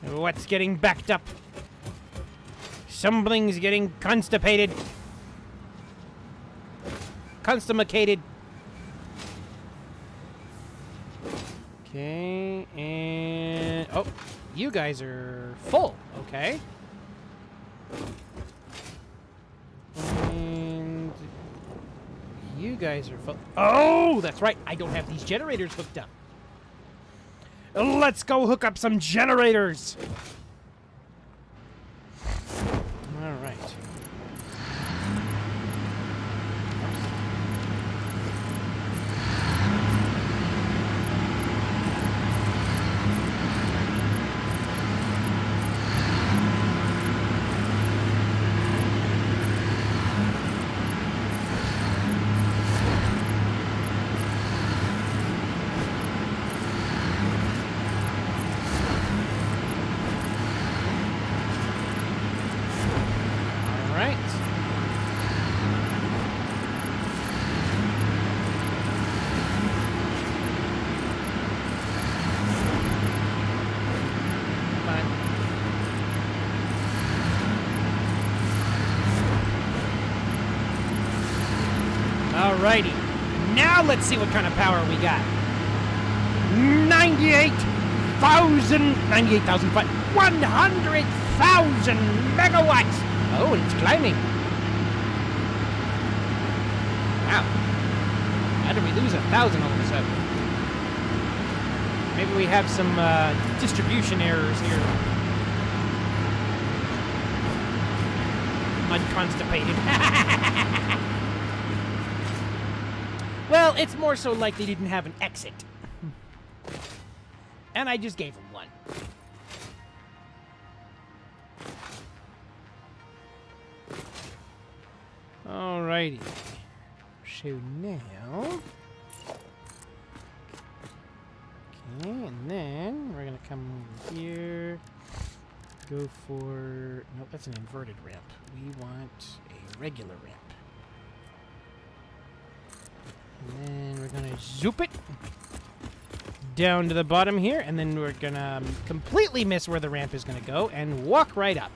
What's getting backed up? Something's getting constipated. Constimacated. Okay, and... oh, you guys are full. Okay. And... you guys are full. Oh, that's right. I don't have these generators hooked up. Let's go hook up some generators. All right. Alrighty. Now let's see what kind of power we got. 98,000 megawatts. Oh, and it's climbing. Wow. How did we lose 1,000 all of a sudden? Maybe we have some distribution errors here. Unconstipated. Well, it's more so like they didn't have an exit. And I just gave them one. Alrighty. So now... okay, and then we're gonna come over here. Go for... nope, that's an inverted ramp. We want a regular ramp. And then we're gonna zoop it down to the bottom here, and then we're gonna completely miss where the ramp is gonna go and walk right up.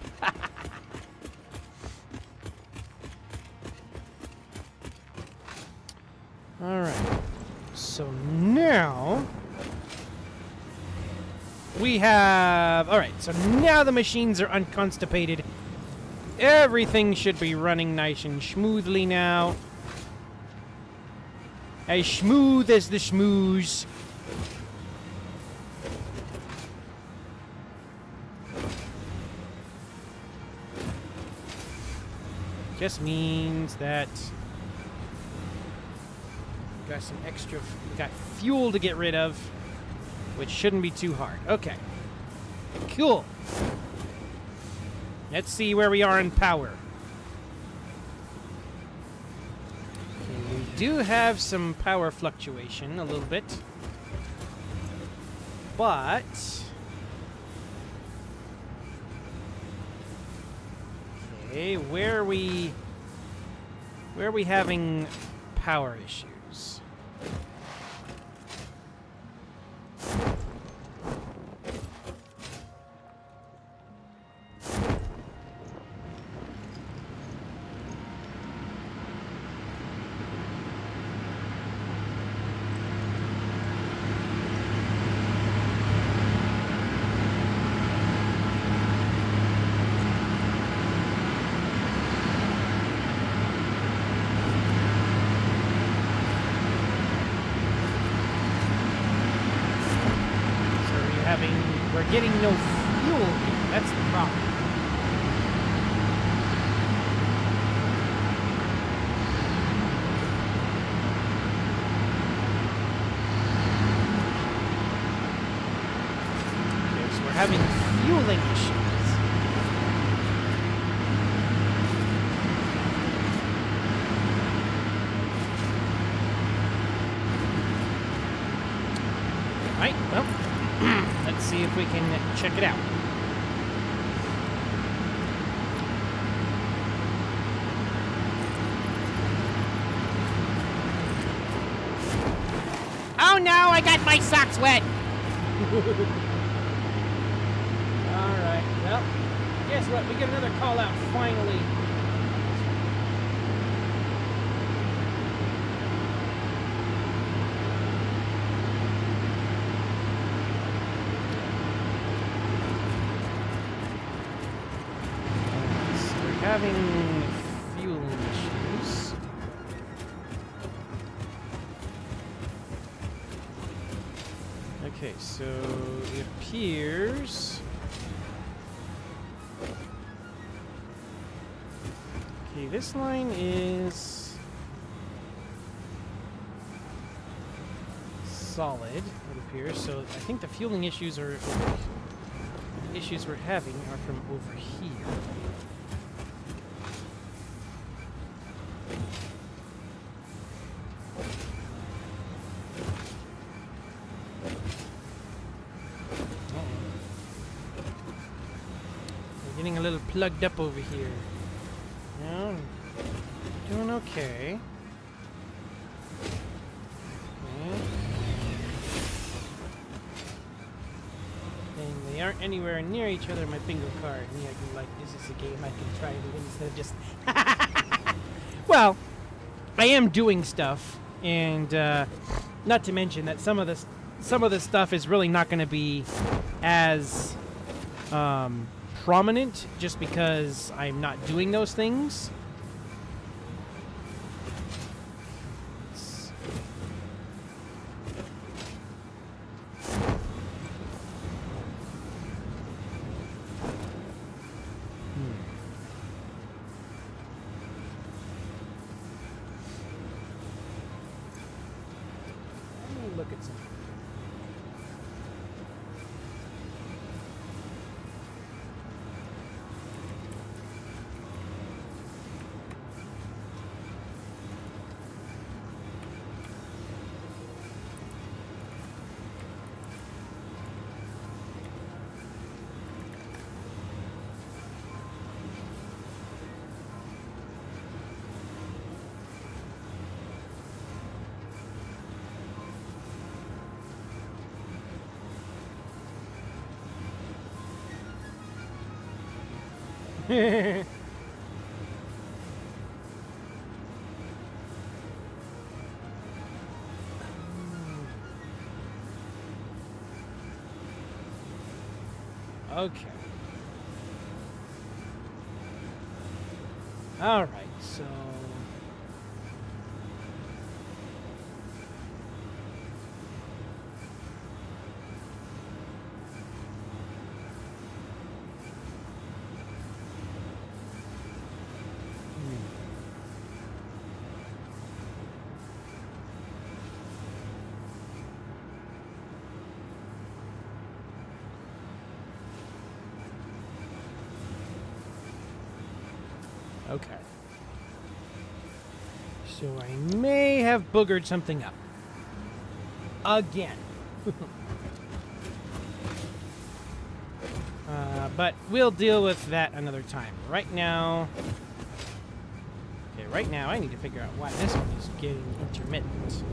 Alright. So now we have... alright, so now the machines are unconstipated. Everything should be running nice and smoothly now. As smooth as the schmooze. Just means that got some extra, got fuel to get rid of, which shouldn't be too hard. Okay. Cool. Let's see where we are in power. We do have some power fluctuation a little bit, but okay, where are we having power issues? getting no fuel here. That's the problem. Okay, so we're having fueling issues. Alright, well, let's see if we can check it out. Oh no, I got my socks wet! Alright, well, guess what? We get another call out finally. Having fuel issues. Okay, so it appears. Okay, this line is solid, it appears. So I think the fueling issues are issues we're having are from over here. Getting a little plugged up over here. No, doing okay. And they aren't anywhere near each other. My bingo card. Me, I can like, this is a game I can try to win instead of just. Well, I am doing stuff, and not to mention that some of this stuff is really not going to be as prominent just because I'm not doing those things. Let me look at something. Okay. All right, so okay. So I may have boogered something up. Again. But we'll deal with that another time. Right now... Okay, right now I need to figure out why this one is getting intermittent.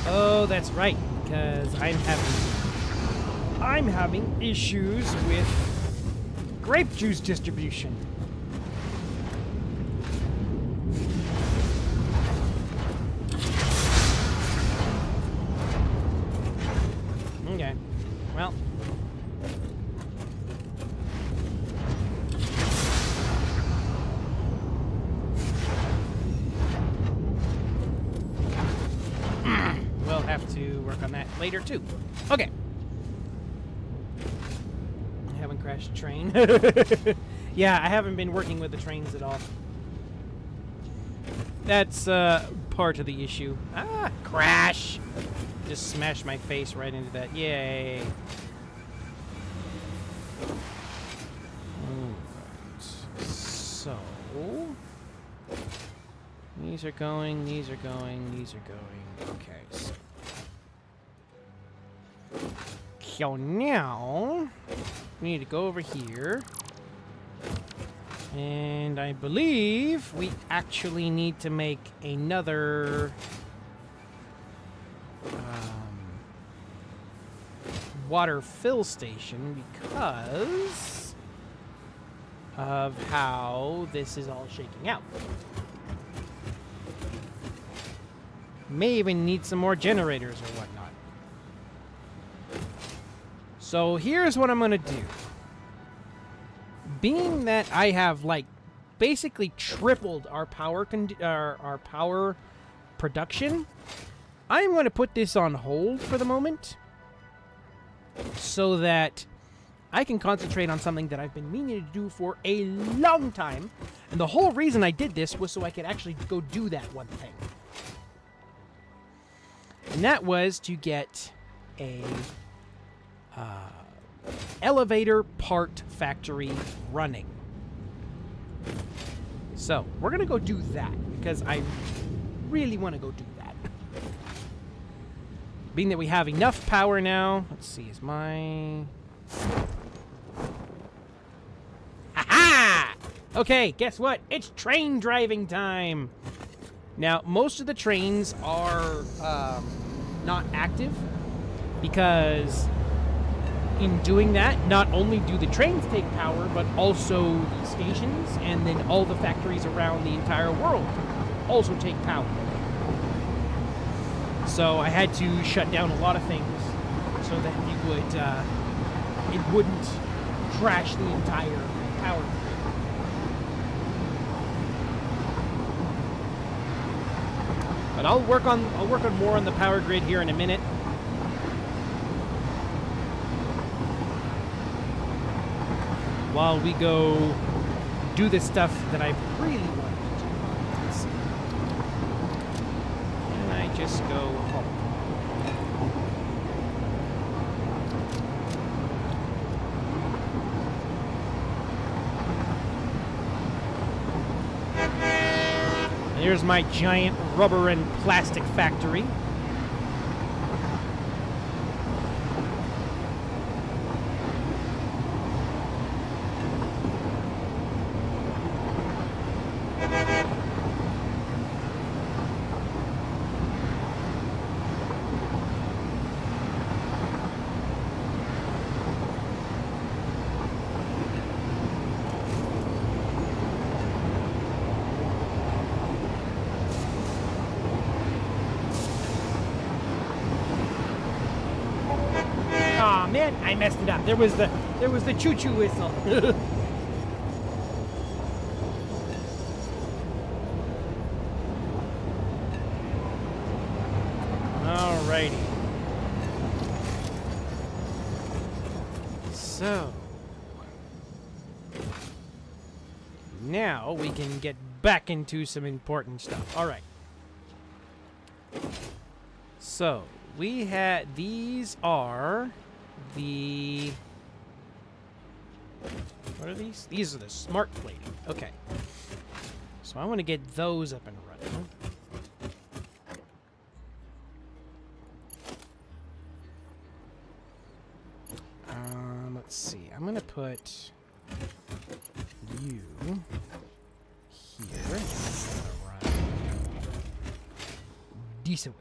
Oh, that's right, because I'm having issues with grape juice distribution. Well. We'll have to work on that later, too. Okay. I haven't crashed a train. Yeah, I haven't been working with the trains at all. That's part of the issue. Ah, crash! Just smashed my face right into that. Yay! Alright. So... These are going, these are going, these are going. Okay, so now... We need to go over here. And I believe we actually need to make another water fill station because of how this is all shaking out. May even need some more generators or whatnot. So here's what I'm gonna do. Being that I have like basically tripled our power our power production, I'm going to put this on hold for the moment so that I can concentrate on something that I've been meaning to do for a long time. And the whole reason I did this was so I could actually go do that one thing. And that was to get a elevator part factory running. So, we're going to go do that because I really want to go do that. Being that we have enough power now, let's see, is my... Aha! Okay, guess what? It's train driving time! Now, most of the trains are not active because in doing that, not only do the trains take power, but also the stations and then all the factories around the entire world also take power. So I had to shut down a lot of things so that it wouldn't crash the entire power grid. But I'll work on more on the power grid here in a minute. While we go do the stuff that I really want to do. Let's see. And I just go home. Here's my giant rubber and plastic factory. Man, I messed it up. There was the choo-choo whistle. Alrighty. So now we can get back into some important stuff. All right. So we had these are the... What are these? These are the smart plating. Okay. So I want to get those up and running. Let's see. I'm going to put you here. Run this away.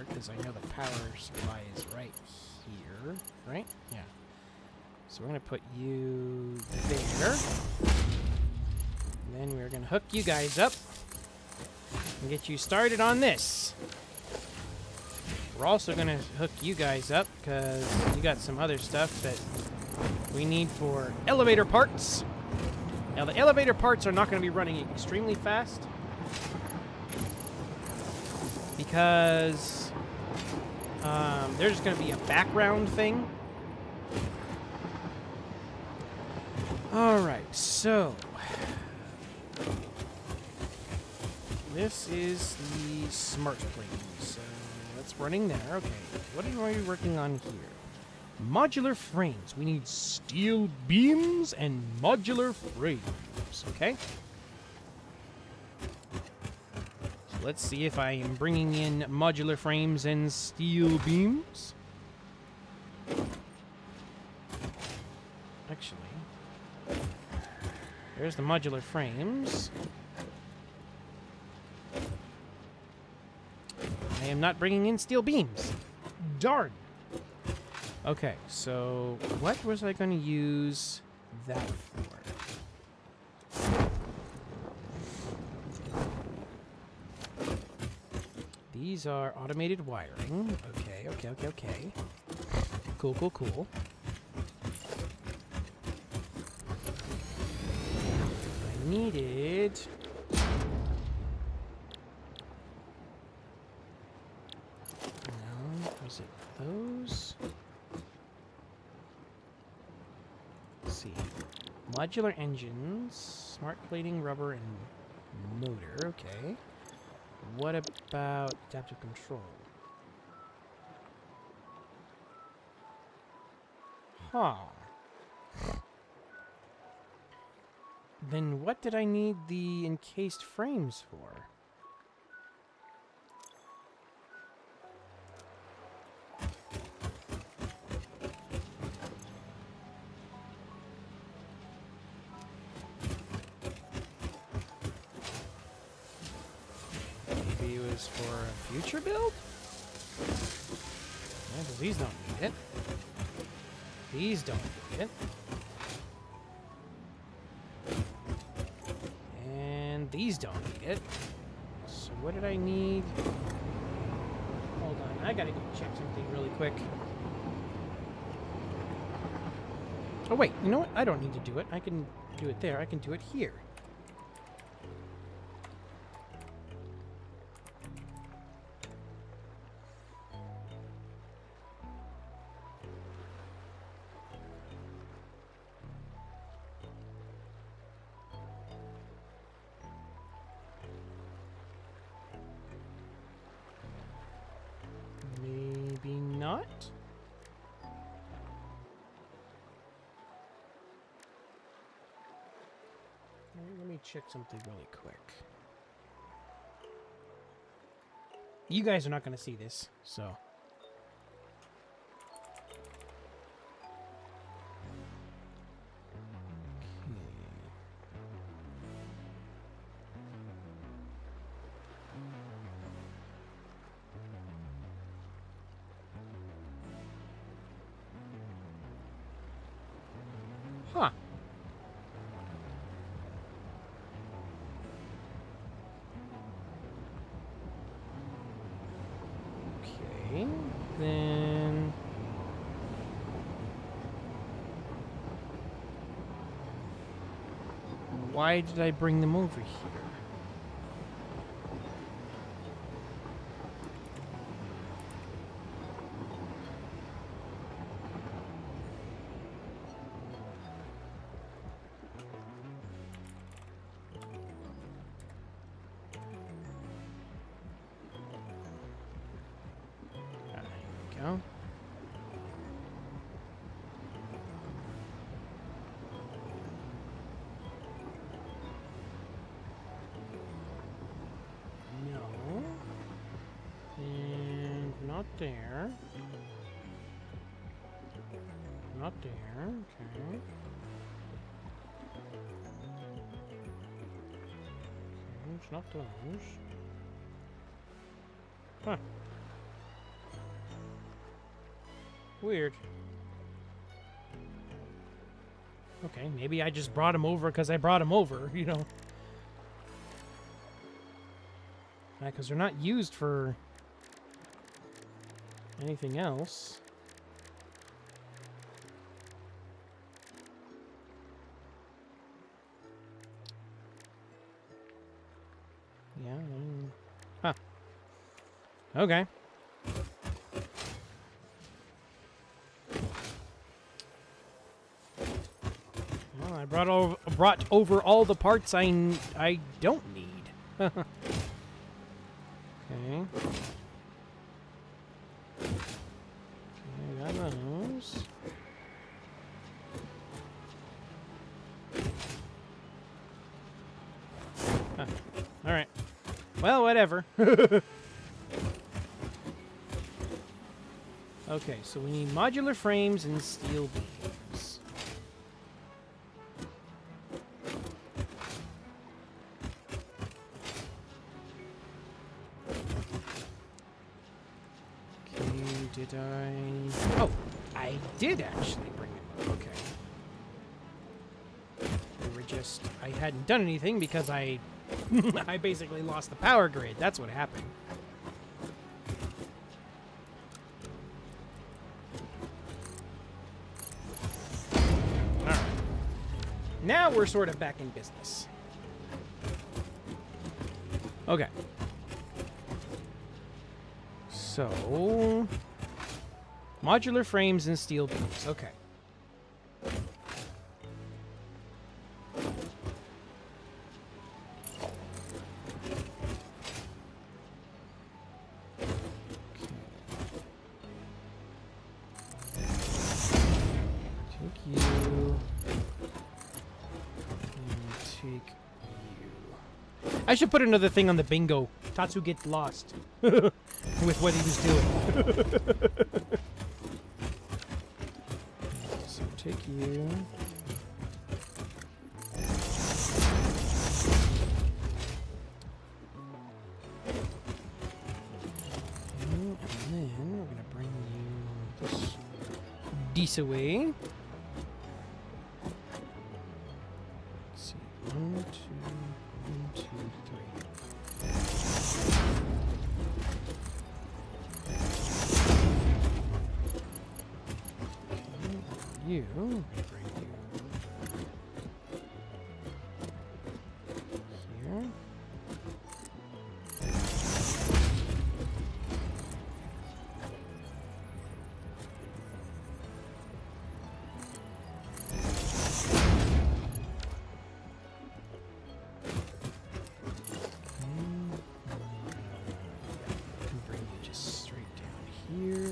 Because I know the power supply is right here, right? Yeah. So we're going to put you there. And then we're going to hook you guys up. and get you started on this. We're also going to hook you guys up because you got some other stuff that we need for elevator parts. Now, the elevator parts are not going to be running extremely fast because there's going to be a background thing. Alright, so this is the smart plane. So that's running there. Okay, what are we working on here? Modular frames. We need steel beams and modular frames. Okay. So let's see if I am bringing in modular frames and steel beams. Actually, there's the modular frames. I am not bringing in steel beams. Darn. Okay, so what was I going to use that for? These are automated wiring. Okay. Cool. I needed... No, was it those? Let's see. Modular engines, smart plating, rubber, and motor. Okay. What about adaptive control? Huh. Then what did I need the encased frames for? Maybe it was for a future build? Yeah, 'cause these don't need it. These don't need it. And these don't need it. So what did I need? Hold on, I gotta go check something really quick. Oh wait, you know what? I don't need to do it. I can do it there. I can do it here. Maybe not? Let me check something really quick. You guys are not going to see this, so... Huh. Okay, then... Why did I bring them over here? Go. No. And not there. Not there. Okay. It's not those. Huh. Weird. Okay, maybe I just brought him over because I brought him over, you know. Because they're not used for anything else. Yeah. Huh. Okay. Well, I brought over all the parts I don't need. Okay. Okay, got those. Huh. All right. Well, whatever. Okay, so we need modular frames and steel beams. Okay, did I... Oh, I did actually bring them up. Okay. They were just... I hadn't done anything because I... I basically lost the power grid. That's what happened. Alright. Now we're sort of back in business. Okay. So... modular frames and steel beams. Okay. I should put another thing on the bingo. Tatsu gets lost with what he was doing. So take you. And then we're gonna bring you this away. Let's see. 1, 2, 3. You bring you here. Bring you just straight down here.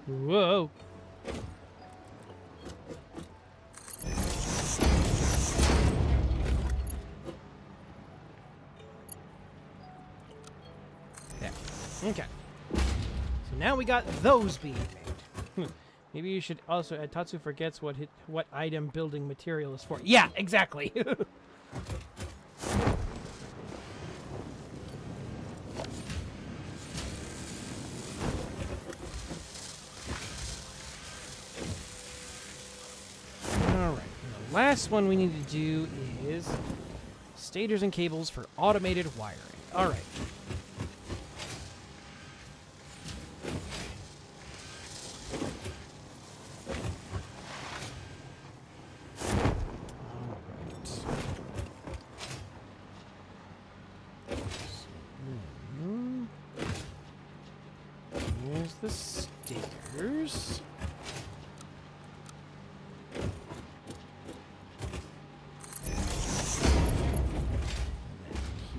Whoa. Yeah. Okay. So now we got those being made. Maybe you should also add Tatsu forgets what item building material is for. Yeah, exactly. Last one we need to do is stators and cables for automated wiring. All right. Here's the stators.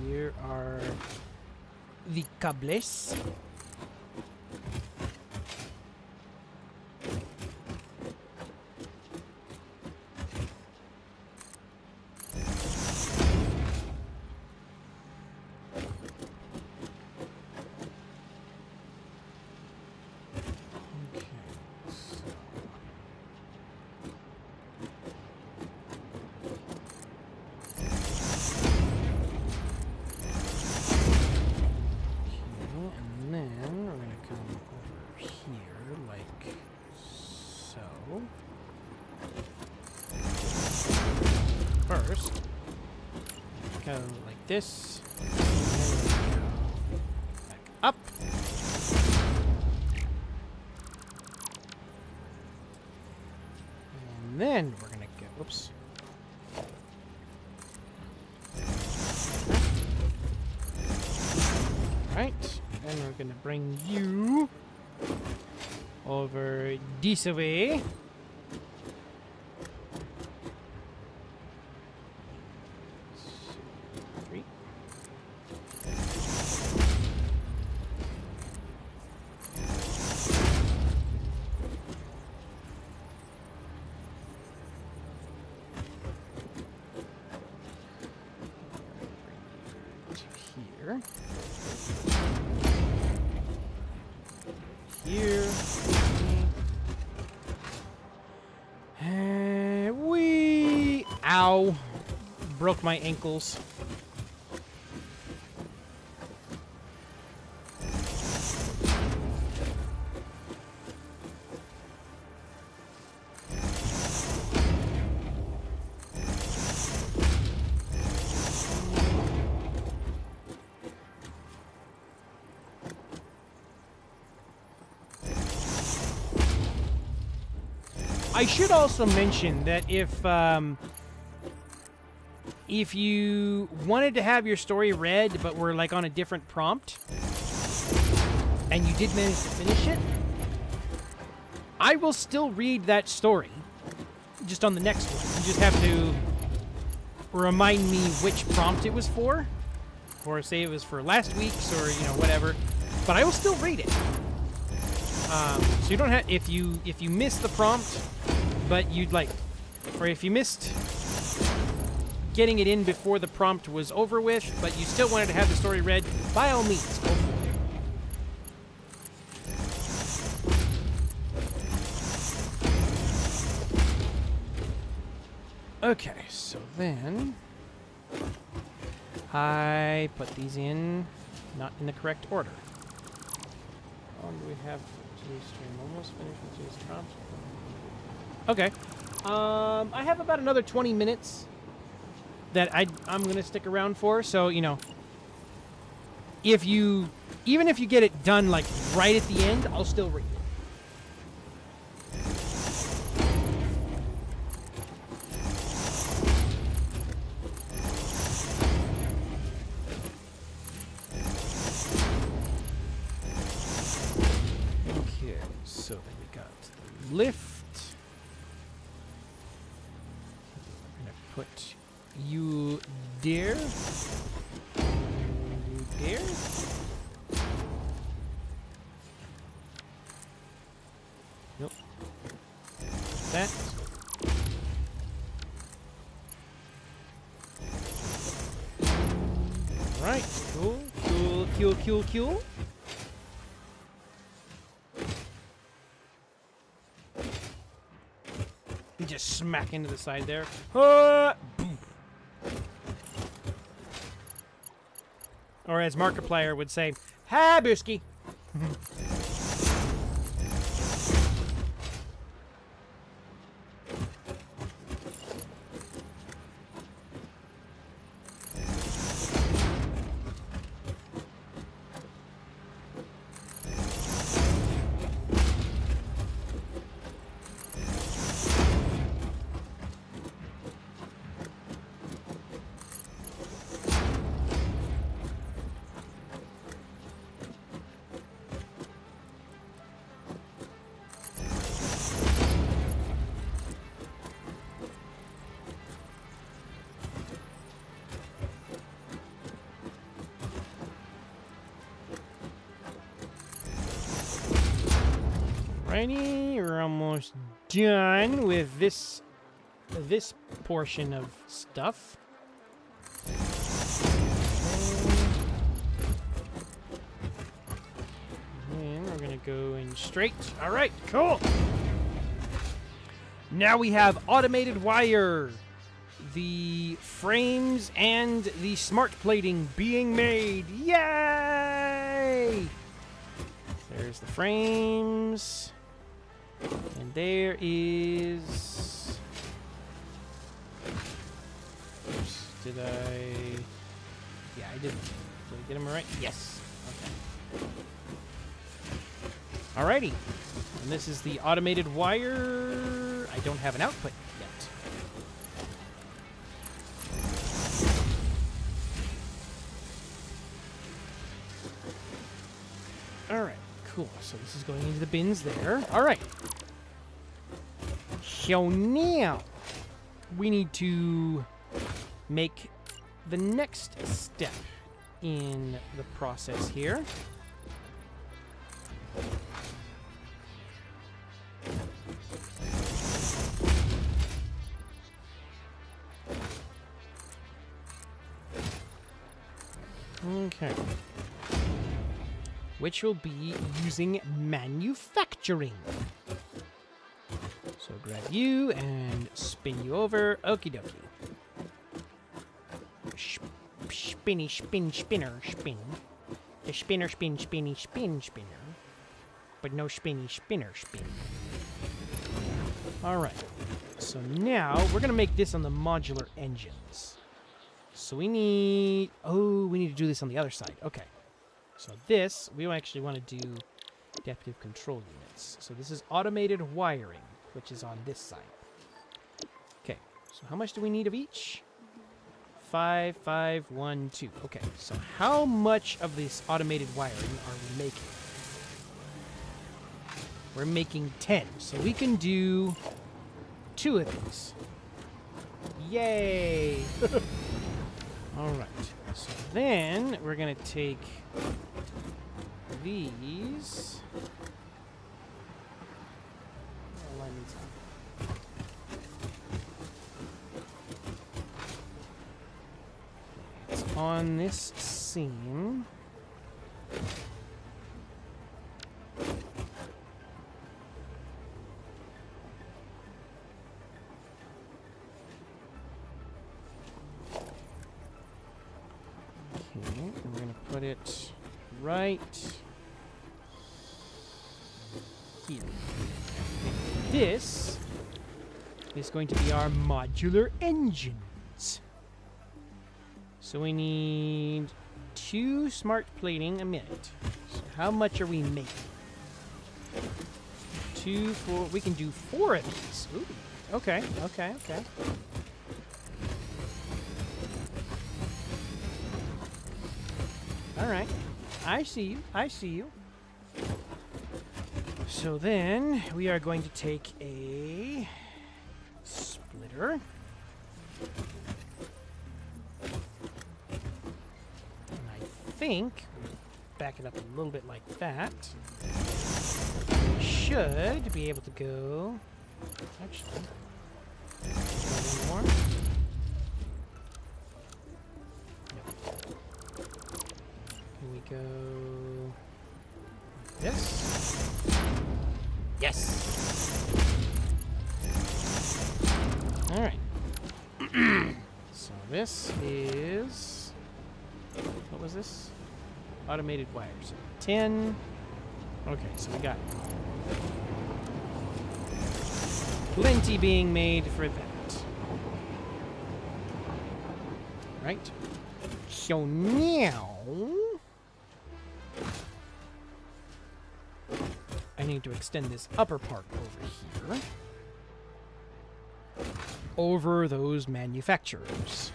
Here are the cables. this. Back up. And then we're gonna go. Oops. Right. And we're gonna bring you over this way. Three. Here. Here. Wee! Ow. Broke my ankles. I should also mention that if you wanted to have your story read but were like on a different prompt and you did manage to finish it, I will still read that story just on the next one. You just have to remind me which prompt it was for, or say it was for last week's, or whatever, but I will still read it. So you don't have, if you miss the prompt, but you'd like, or if you missed getting it in before the prompt was over with, but you still wanted to have the story read, by all means, go for it. Okay, so then I put these in, not in the correct order. How long do we have to stream? Almost finished with today's prompts. Okay. I have about another 20 minutes that I'm going to stick around for. So, even if you get it done, like, right at the end, I'll still read it. Okay, so then we got the lift. Put you there. You there. Nope. That. Right. Cool. Cool. Just smack into the side there. Boom. Or as Markiplier would say, "Ha, Busky." Alrighty, we're almost done with this portion of stuff. And we're gonna go in straight. All right, cool. Now we have automated wire, the frames and the smart plating being made. Yay! There's the frames. And there is... Oops, did I... I didn't. Did I get him right? Yes. Okay. Alrighty. And this is the automated wire. I don't have an output yet. Alright, cool. So this is going into the bins there. Alright. So now we need to make the next step in the process here. Okay. Which will be using manufacturing. So grab you and spin you over. Okie dokie. Spinny, spin, spinner, spin. The spinner, spin, spinny, spin, spinner. But no spinny, spinner, spin. Alright. So now we're going to make this on the modular engines. So we need... Oh, we need to do this on the other side. Okay. So this, we actually want to do adaptive control units. So this is automated wiring, which is on this side. Okay. So how much do we need of each? 5, 5, 1, 2. Okay. So how much of this automated wiring are we making? We're making 10. So we can do 2 of these. Yay! Alright, so then we're going to take these. Alignments up. It's on this seam. Okay, and we're going to put it right here. This is going to be our modular engines. So we need 2 smart plating a minute. So how much are we making? 2, 4, we can do 4 of these. Ooh, okay, okay, okay. Alright. I see you. I see you. So then, we are going to take a splitter. And I think, back it up a little bit like that. Should be able to go... Actually, one more. Go like this. Yes. All right. So this is, what was this? Automated wires. 10. Okay, so we got plenty being made for that. Right. So now I need to extend this upper part over here, over those manufacturers.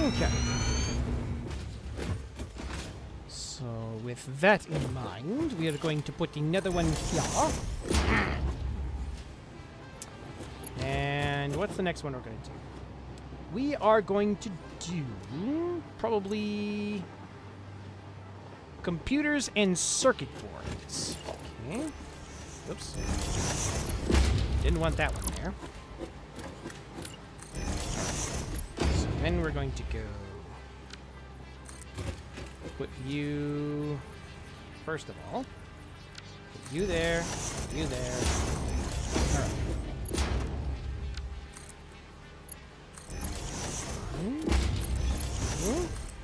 Okay. So with that in mind, we are going to put another one here. And what's the next one we're going to do? We are going to do probably computers and circuit boards. Okay. Oops. Didn't want that one there. So then we're going to go put you first of all. Put you there. You there. All right. 1,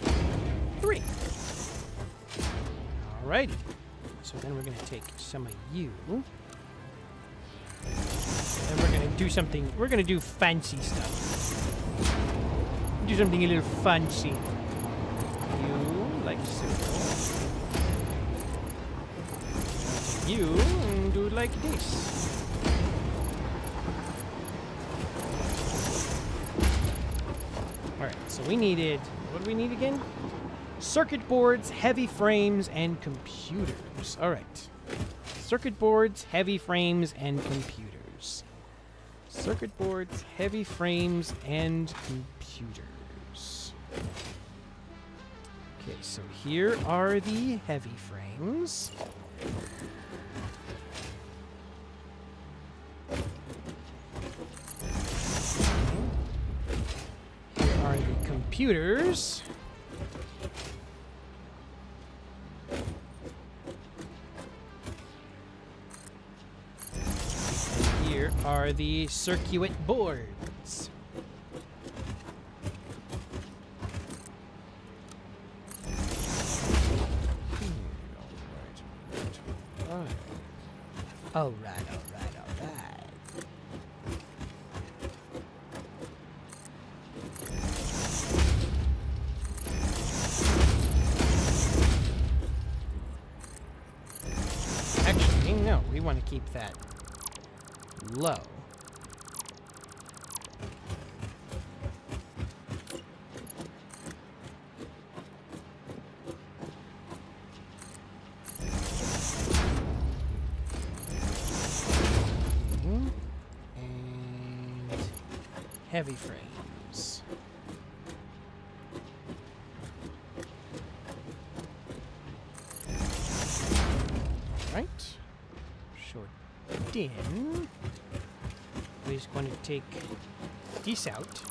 2, 3. Alrighty. So then we're gonna take some of you. And we're gonna do something. We're gonna do fancy stuff. Do something a little fancy. You like so. You do like this. Alright, so we needed. What do we need again? Circuit boards, heavy frames, and computers. Alright. Circuit boards, heavy frames, and computers. Circuit boards, heavy frames, and computers. Okay, so here are the heavy frames. Here are the computers. Here are the circuit boards. All right. Actually, no, we want to keep that low. And heavy frames. Right. Short in. We're just going to take this out.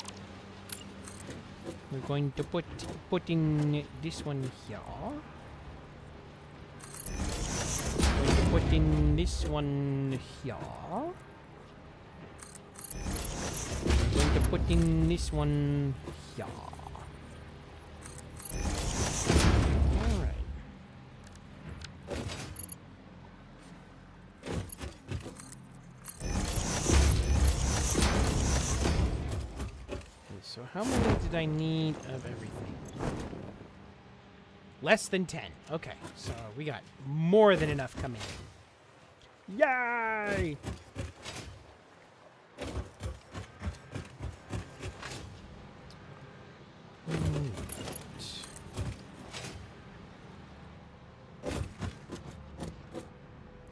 We're going to put in this one here. We're going to put in this one here. We're going to put in this one here. Alright. So how many did I need of everything? Less than 10. Okay, so we got more than enough coming in. Yay!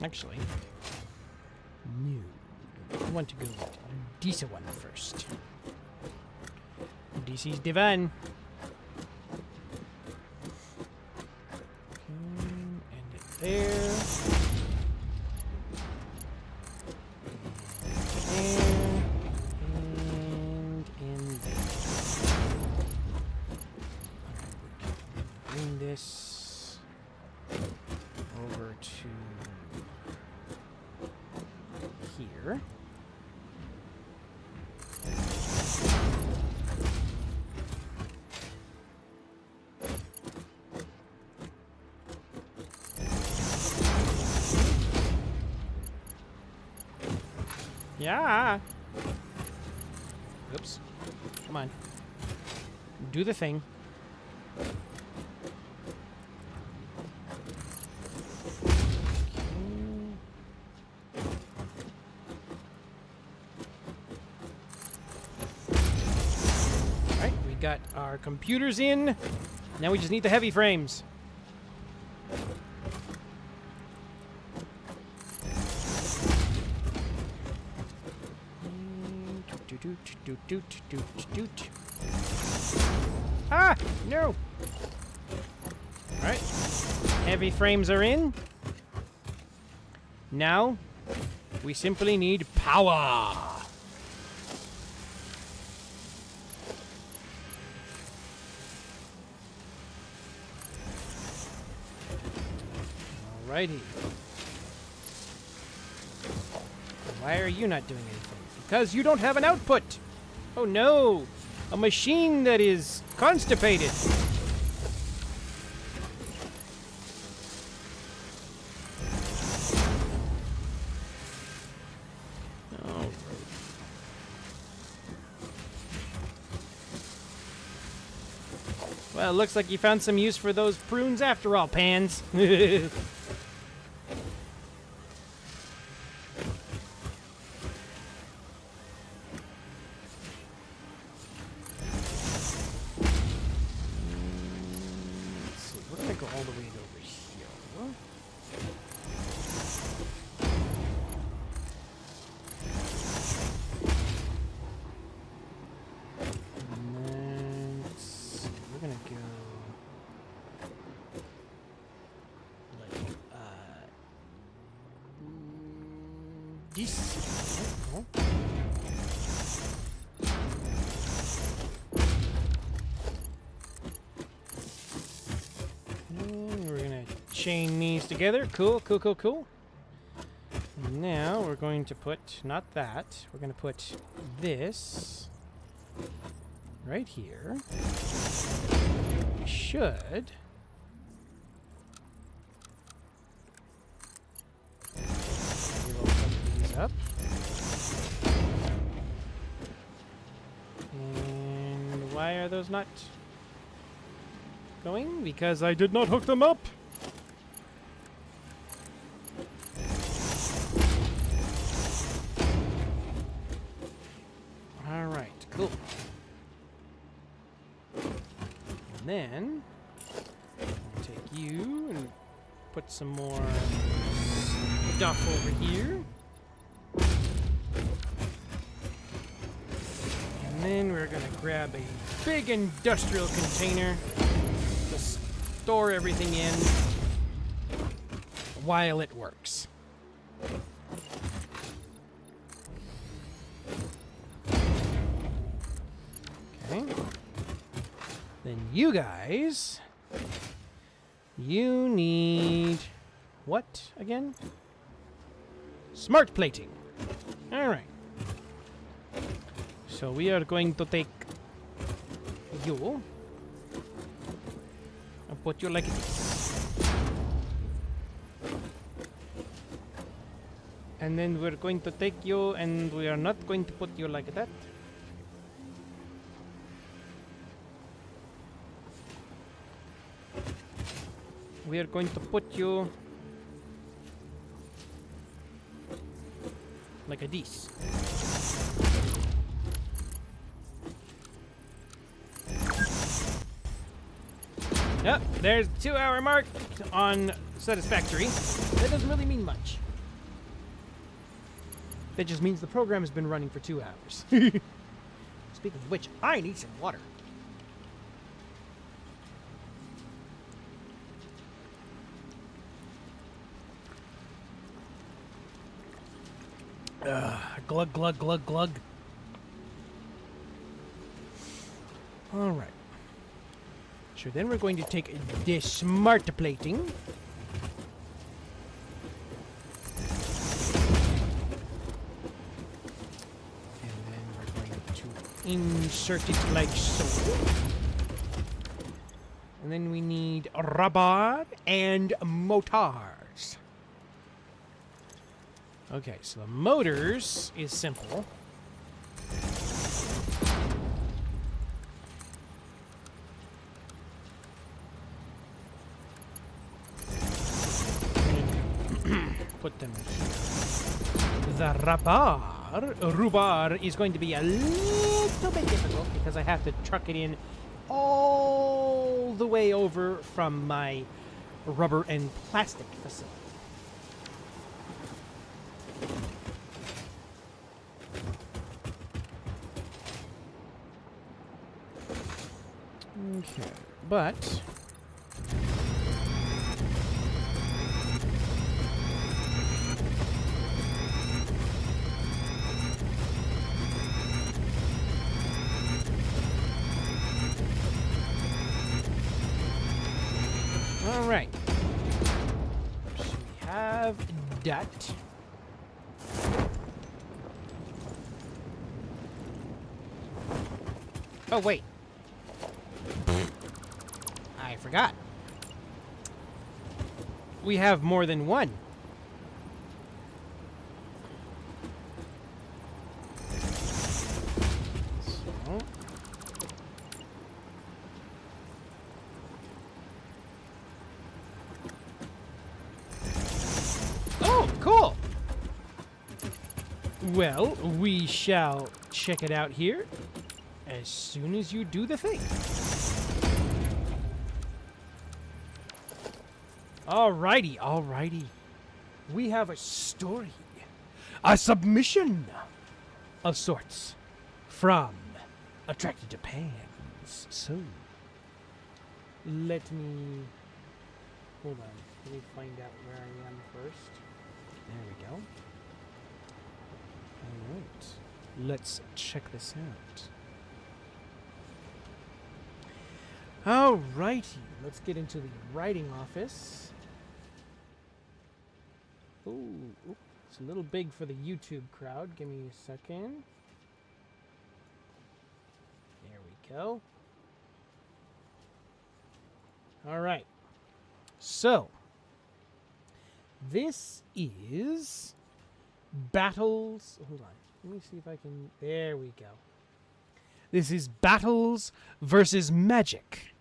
Actually, no. I want to go with this one first. This is the van. And it there. And in there. Bring this over to here. Yeah. Oops. Come on. Do the thing. Alright, we got our computers in. Now we just need the heavy frames. Ah! No! Alright. Heavy frames are in. Now, we simply need power! Alrighty. Why are you not doing anything? Because you don't have an output! Oh no! A machine that is constipated! Well, looks like you found some use for those prunes after all, Pans. So we're gonna go all the way over here. And then let's see, we're gonna go like this. Oh. And we're gonna chain these together. Cool, cool, cool, cool. Now we're going to put, not that, we're going to put this right here. We should open these up. And why are those not going? Because I did not hook them up. Alright, cool. And then I'll take you and put some more stuff over here. And then we're gonna grab a big industrial container to store everything in while it works. Okay. Then you guys, you need what again? Smart plating. All right. So we are going to take you and put you like this. And then we're going to take you and we are not going to put you like that. We are going to put you like a this. Yep, there's the 2-hour mark on satisfactory. That doesn't really mean much. That just means the program has been running for 2 hours. Speaking of which, I need some water. Glug, glug, glug, glug. All right. So then we're going to take the smart plating. And then we're going to insert it like so. And then we need rubber and motors. Okay, so the motors is simple. Put them here. The rhubarb is going to be a little bit difficult because I have to truck it in all the way over from my rubber and plastic facility. Okay, but all right. So we have that. Oh wait. I forgot. We have more than one. So. Well, we shall check it out here as soon as you do the thing. Alrighty. We have a story, a submission of sorts from Attracted to Pans. So, let me, hold on, let me find out where I am first. There we go. Alright, let's check this out. Alrighty, let's get into the writing office. Ooh, it's a little big for the YouTube crowd. Give me a second. There we go. Alright. So, this is Battles. Hold on. Let me see if I can. There we go. This is Battles versus Magic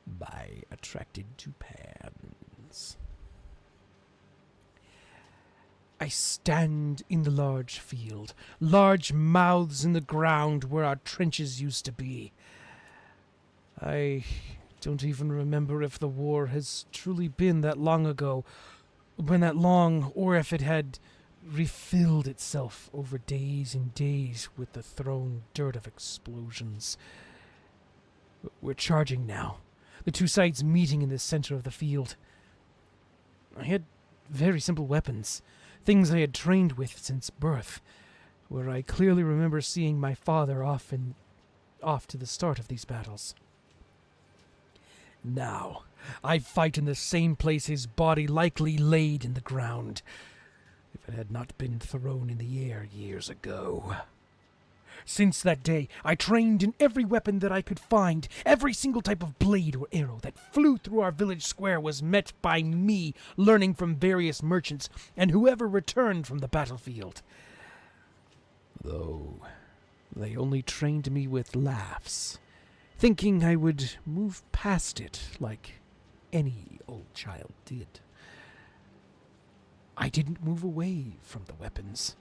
by Attracted to Pans. I stand in the large field, large mouths in the ground where our trenches used to be. I don't even remember if the war has truly been that long ago, or if it had refilled itself over days and days with the thrown dirt of explosions. We're charging now, the two sides meeting in the center of the field. I had very simple weapons, things I had trained with since birth, where I clearly remember seeing my father off to the start of these battles. Now, I fight in the same place his body likely laid in the ground, if it had not been thrown in the air years ago. Since that day, I trained in every weapon that I could find. Every single type of blade or arrow that flew through our village square was met by me, learning from various merchants and whoever returned from the battlefield. Though they only trained me with laughs, thinking I would move past it like any old child did. I didn't move away from the weapons.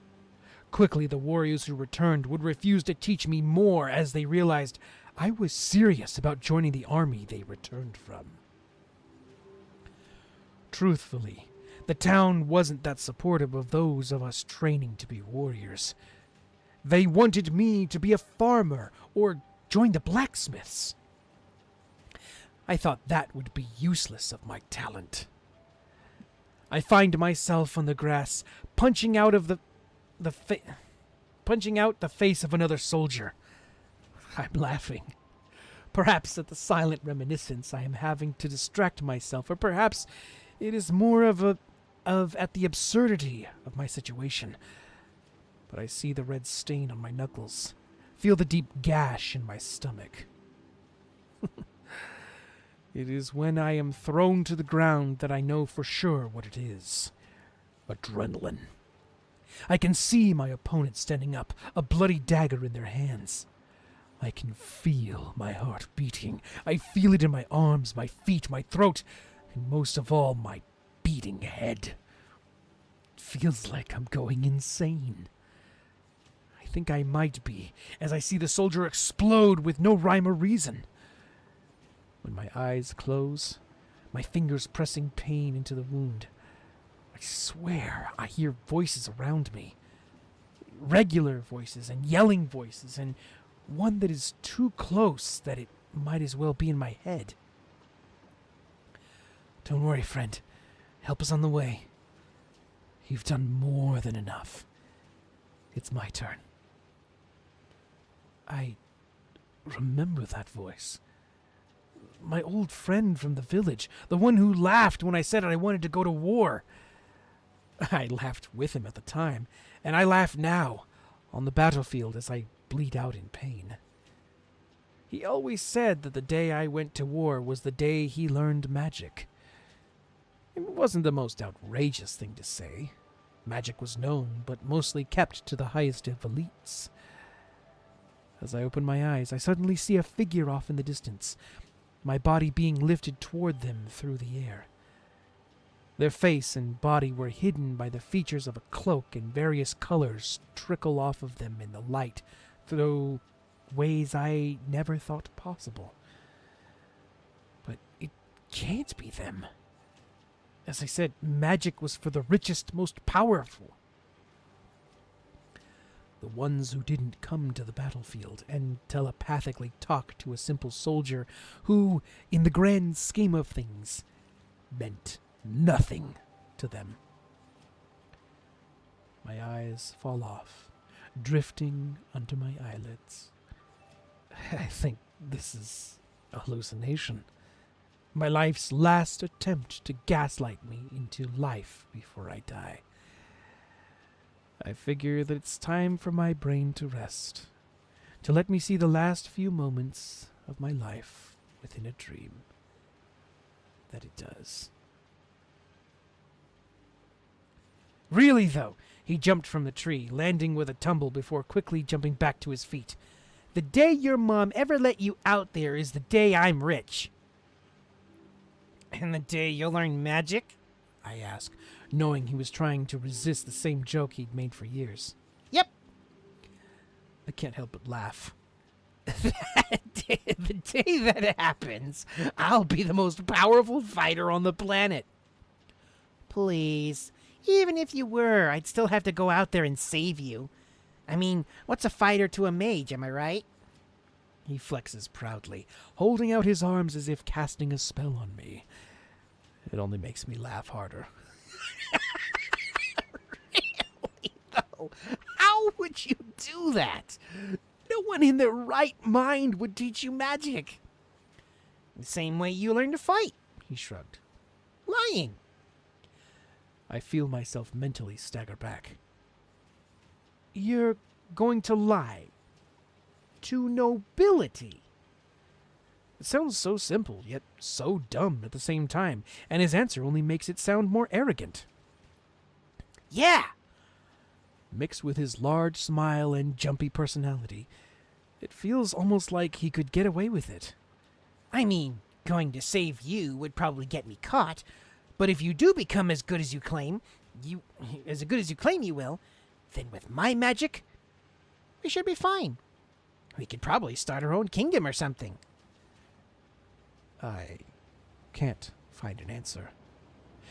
Quickly, the warriors who returned would refuse to teach me more as they realized I was serious about joining the army they returned from. Truthfully, the town wasn't that supportive of those of us training to be warriors. They wanted me to be a farmer or join the blacksmiths. I thought that would be useless of my talent. I find myself on the grass, punching out the face of another soldier. I'm laughing. Perhaps at the silent reminiscence I am having to distract myself, or perhaps it is more at the absurdity of my situation. But I see the red stain on my knuckles, feel the deep gash in my stomach. It is when I am thrown to the ground that I know for sure what it is. Adrenaline. I can see my opponent standing up, a bloody dagger in their hands. I can feel my heart beating. I feel it in my arms, my feet, my throat, and most of all, my beating head. It feels like I'm going insane. I think I might be, as I see the soldier explode with no rhyme or reason. When my eyes close, my fingers pressing pain into the wound, I swear I hear voices around me. Regular voices and yelling voices, and one that is too close that it might as well be in my head. Don't worry, friend. Help is on the way. You've done more than enough. It's my turn. I remember that voice. My old friend from the village, the one who laughed when I said I wanted to go to war. I laughed with him at the time, and I laugh now, on the battlefield as I bleed out in pain. He always said that the day I went to war was the day he learned magic. It wasn't the most outrageous thing to say. Magic was known, but mostly kept to the highest of elites. As I open my eyes, I suddenly see a figure off in the distance, my body being lifted toward them through the air. Their face and body were hidden by the features of a cloak, and various colors trickle off of them in the light through ways I never thought possible. But it can't be them. As I said, magic was for the richest, most powerful. The ones who didn't come to the battlefield and telepathically talk to a simple soldier who, in the grand scheme of things, meant nothing to them. My eyes fall off, drifting under my eyelids. I think this is a hallucination. My life's last attempt to gaslight me into life before I die. I figure that it's time for my brain to rest, to let me see the last few moments of my life within a dream. That it does. Really, though, he jumped from the tree, landing with a tumble before quickly jumping back to his feet. The day your mom ever let you out there is the day I'm rich. And the day you'll learn magic? I asked, knowing he was trying to resist the same joke he'd made for years. Yep. I can't help but laugh. The day that happens, I'll be the most powerful fighter on the planet. Please. Even if you were, I'd still have to go out there and save you. I mean, what's a fighter to a mage, am I right? He flexes proudly, holding out his arms as if casting a spell on me. It only makes me laugh harder. Really, though? How would you do that? No one in their right mind would teach you magic. The same way you learn to fight, he shrugged. Lying. I feel myself mentally stagger back. You're going to lie to nobility? It sounds so simple, yet so dumb at the same time, and his answer only makes it sound more arrogant. Yeah! Mixed with his large smile and jumpy personality, it feels almost like he could get away with it. I mean, going to save you would probably get me caught, but if you do become as good as you claim you will, then with my magic, we should be fine. We could probably start our own kingdom or something. I can't find an answer.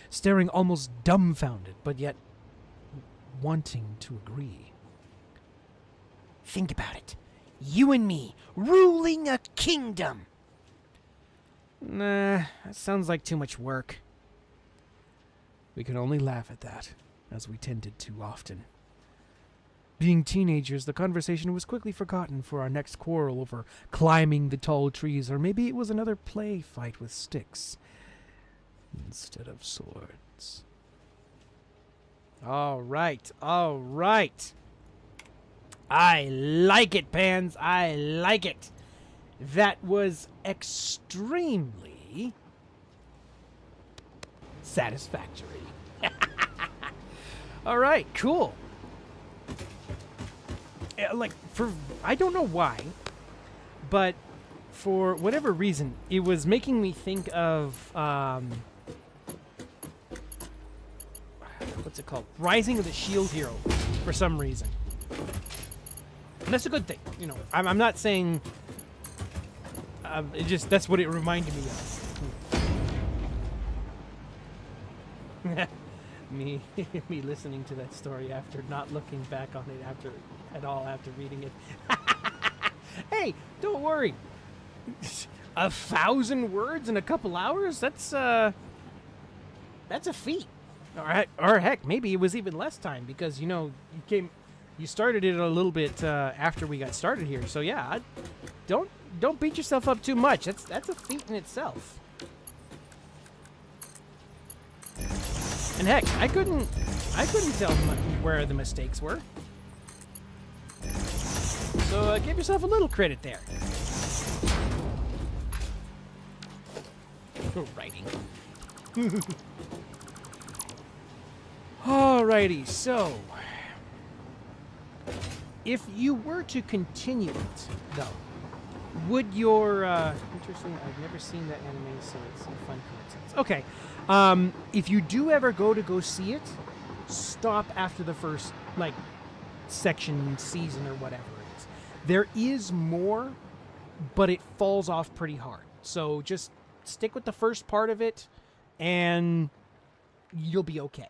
Staring almost dumbfounded, but yet wanting to agree. Think about it. You and me, ruling a kingdom. Nah, that sounds like too much work. We could only laugh at that, as we tended to often. Being teenagers, the conversation was quickly forgotten for our next quarrel over climbing the tall trees, or maybe it was another play fight with sticks instead of swords. All right. I like it, Pans. I like it. That was extremely satisfactory. All right, cool. I don't know why, but for whatever reason, it was making me think of, what's it called? Rising of the Shield Hero, for some reason. And that's a good thing, you know. I'm not saying, that's what it reminded me of. me listening to that story after not looking back on it after reading it. Hey, don't worry. 1,000 words in a couple hours? That's a feat. Or heck, maybe it was even less time because you started it a little bit after we got started here. So yeah, don't beat yourself up too much. That's a feat in itself. And heck, I couldn't tell where the mistakes were. So give yourself a little credit there. Writing. Alrighty, so if you were to continue it, though, would your interesting? I've never seen that anime, so it's some fun coincidence. Okay, If you do ever go see it, stop after the first like section, season, or whatever it is. There is more, but it falls off pretty hard. So just stick with the first part of it, and you'll be okay.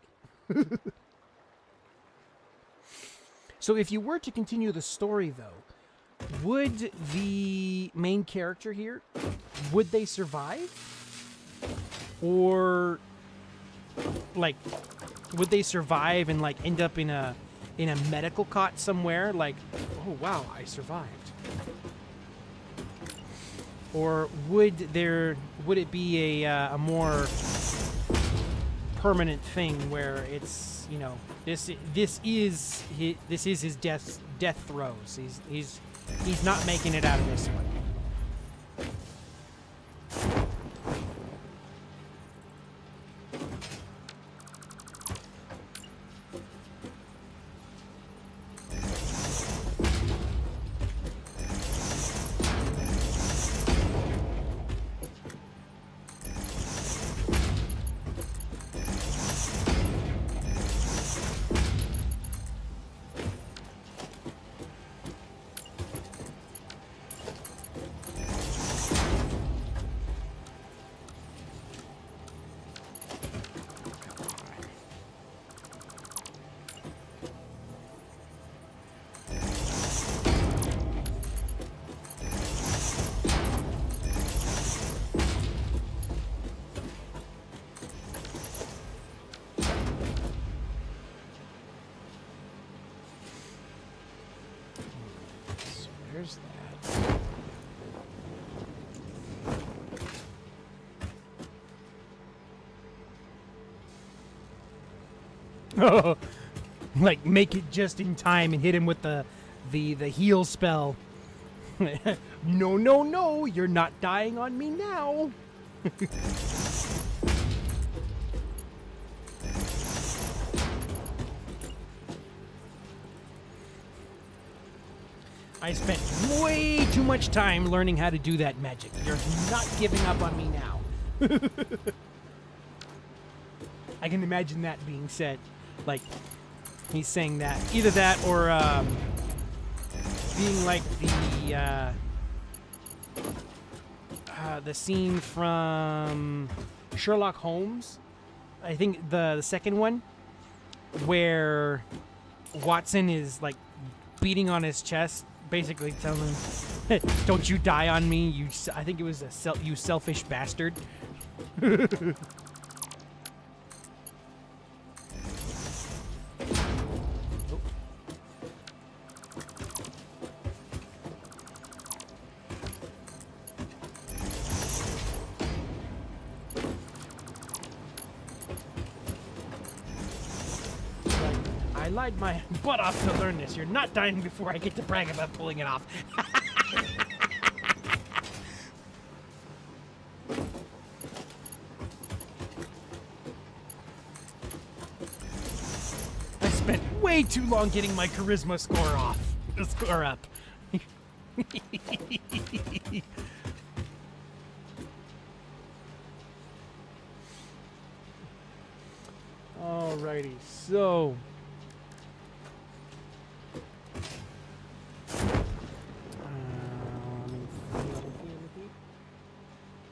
So if you were to continue the story, though, would the main character here, would they survive? Or, like, would they survive and, like, end up in a medical cot somewhere? Like, oh, wow, I survived. Or would it be a more permanent thing where it's, you know, this is his death throes. He's not making it out of this one. Where's that? Oh, like make it just in time and hit him with the heal spell. No, no, no! You're not dying on me now. I spent way too much time learning how to do that magic. You're not giving up on me now. I can imagine that being said. Like, he's saying that. Either that or being like the scene from Sherlock Holmes. I think the second one, where Watson is like beating on his chest, basically telling him, "Don't you die on me, you." I think it was you selfish bastard. I lied my butt off to learn this. You're not dying before I get to brag about pulling it off. I spent way too long getting my charisma score up. Alrighty, so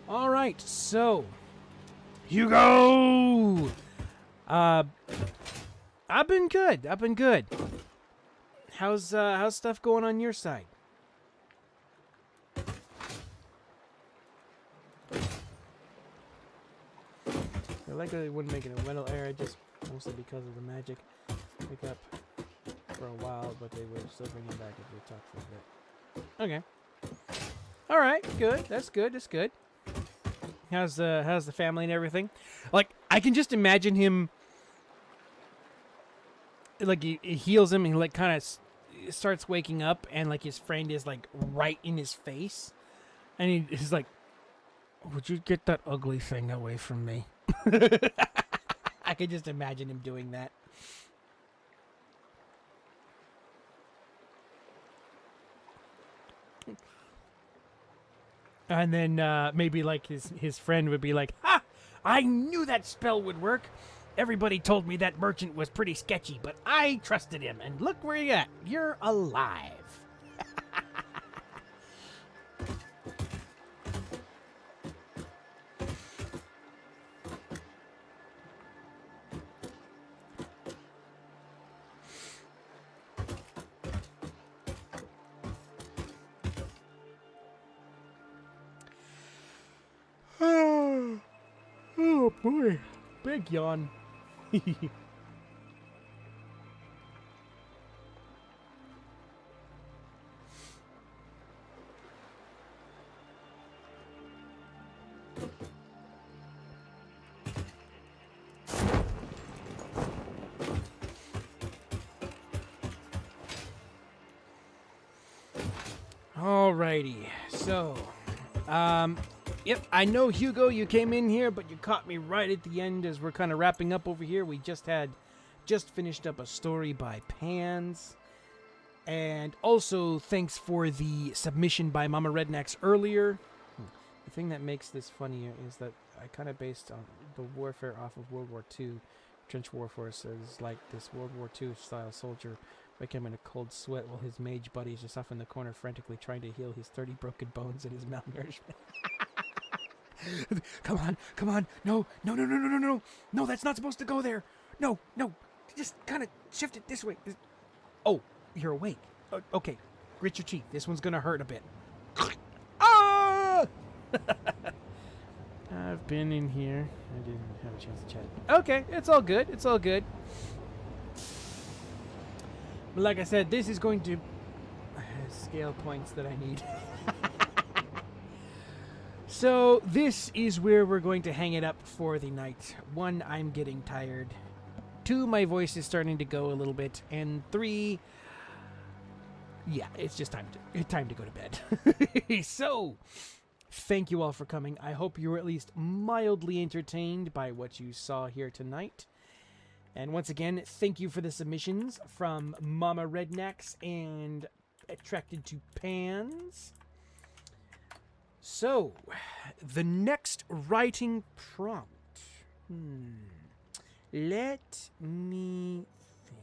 all right, so Hugo. I've been good. How's stuff going on your side? I like that they wouldn't make it a Wendell era, just mostly because of the magic pick up for a while, but they would still bring it back if we talk for a bit. Okay. All right, good. That's good. How's the family and everything? Like, I can just imagine him. Like, he heals him and he like kind of starts waking up, and like his friend is like right in his face, and he's like, "Would you get that ugly thing away from me?" I could just imagine him doing that. And then maybe like his friend would be like, "Ha! I knew that spell would work. Everybody told me that merchant was pretty sketchy, but I trusted him, and look where you're at. You're alive. Oh boy, big yawn. Alrighty, so, yep, I know, Hugo, you came in here, but you caught me right at the end as we're kind of wrapping up over here. We just finished up a story by Pans. And also, thanks for the submission by Mama Rednecks earlier. The thing that makes this funnier is that I kind of based on the warfare off of World War II. Trench Warfare says, like, this World War II style soldier wake him in a cold sweat while his mage buddy is just off in the corner frantically trying to heal his 30 broken bones and his malnourishment. Come on. No, that's not supposed to go there. No. Just kind of shift it this way. Oh, you're awake. Okay, grit your teeth. This one's going to hurt a bit. Ah! I've been in here. I didn't have a chance to chat. Okay, it's all good. But like I said, this is going to scale points that I need. So this is where we're going to hang it up for the night. 1, I'm getting tired. 2, my voice is starting to go a little bit. And 3, yeah, it's just time to go to bed. So, thank you all for coming. I hope you were at least mildly entertained by what you saw here tonight. And once again, thank you for the submissions from Mama Rednecks and Attracted to Pans. So, the next writing prompt. Let me think.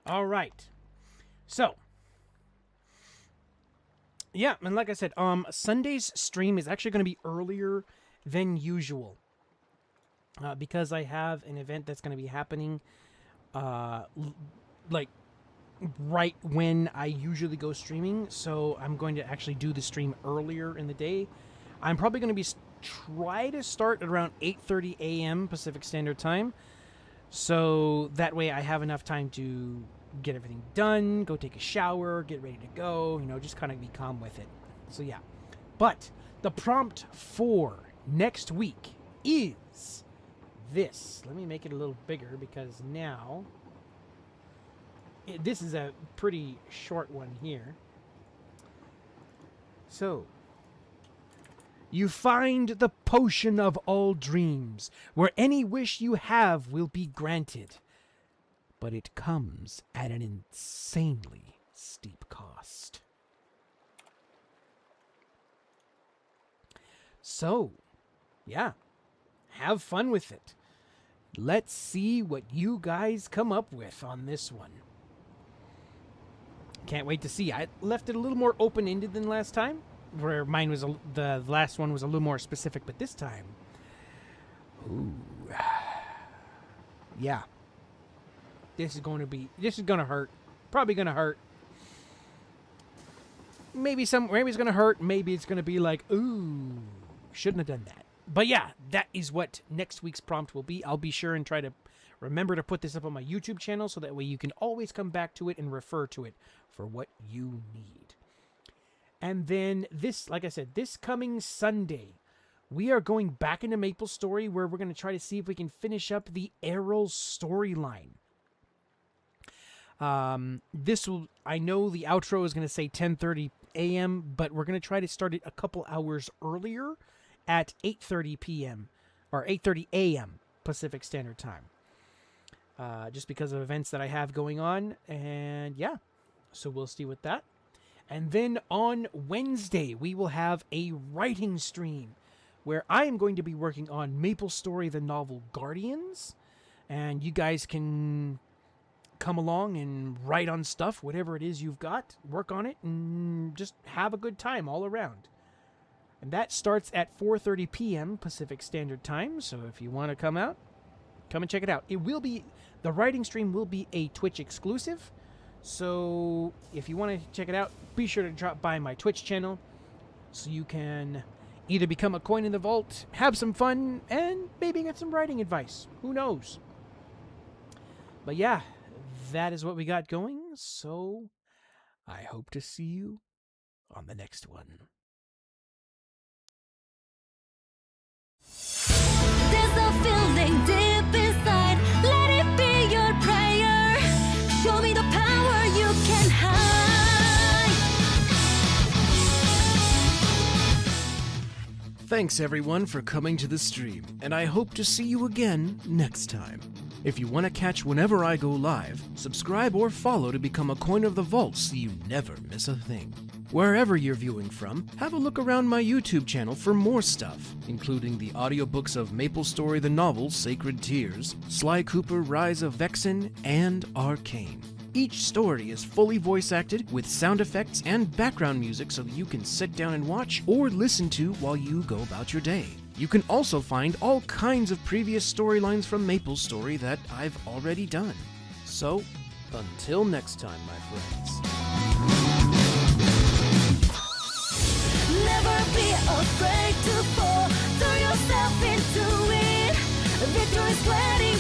All right. So, yeah, and like I said, Sunday's stream is actually going to be earlier than usual. Because I have an event that's going to be happening, like, right when I usually go streaming. So I'm going to actually do the stream earlier in the day. I'm probably going to try to start at around 8:30 a.m. Pacific Standard Time. So that way I have enough time to get everything done, go take a shower, get ready to go, just kind of be calm with it. So yeah. But the prompt for next week is this. Let me make it a little bigger because now this is a pretty short one here. So, you find the potion of all dreams, where any wish you have will be granted. But it comes at an insanely steep cost. So, yeah, have fun with it. Let's see what you guys come up with on this one. Can't wait to see. I left it a little more open-ended than last time. where mine was the last one was a little more specific, but this time, ooh, yeah, this is going to hurt. Probably going to hurt. Maybe it's going to hurt. Maybe it's going to be like, ooh, shouldn't have done that. But yeah, that is what next week's prompt will be. I'll be sure and try to remember to put this up on my YouTube channel so that way you can always come back to it and refer to it for what you need. And then this, like I said, this coming Sunday, we are going back into MapleStory where we're going to try to see if we can finish up the Errol storyline. I know the outro is going to say 10:30 a.m., but we're going to try to start it a couple hours earlier at 8:30 p.m. or 8:30 a.m. Pacific Standard Time. Just because of events that I have going on, and yeah, so we'll see with that. And then on Wednesday, we will have a writing stream where I am going to be working on MapleStory, the novel Guardians, and you guys can come along and write on stuff, whatever it is you've got, work on it, and just have a good time all around. And that starts at 4:30 p.m. Pacific Standard Time, so if you want to come out, come and check it out. The writing stream will be a Twitch exclusive, so if you want to check it out, be sure to drop by my Twitch channel so you can either become a coin in the vault, have some fun, and maybe get some writing advice. Who knows? But yeah, that is what we got going, so I hope to see you on the next one. There's a feeling deep inside. Let it be your prayer. Show me the power you can hide. Thanks everyone for coming to the stream, and I hope to see you again next time. If you want to catch whenever I go live, subscribe or follow to become a coin of the vault so you never miss a thing. Wherever you're viewing from, have a look around my YouTube channel for more stuff, including the audiobooks of MapleStory the novel Sacred Tears, Sly Cooper Rise of Vexen, and Arcane. Each story is fully voice acted with sound effects and background music so that you can sit down and watch or listen to while you go about your day. You can also find all kinds of previous storylines from MapleStory that I've already done. So, until next time, my friends. Never be afraid to fall. Throw yourself into it. Victory's waiting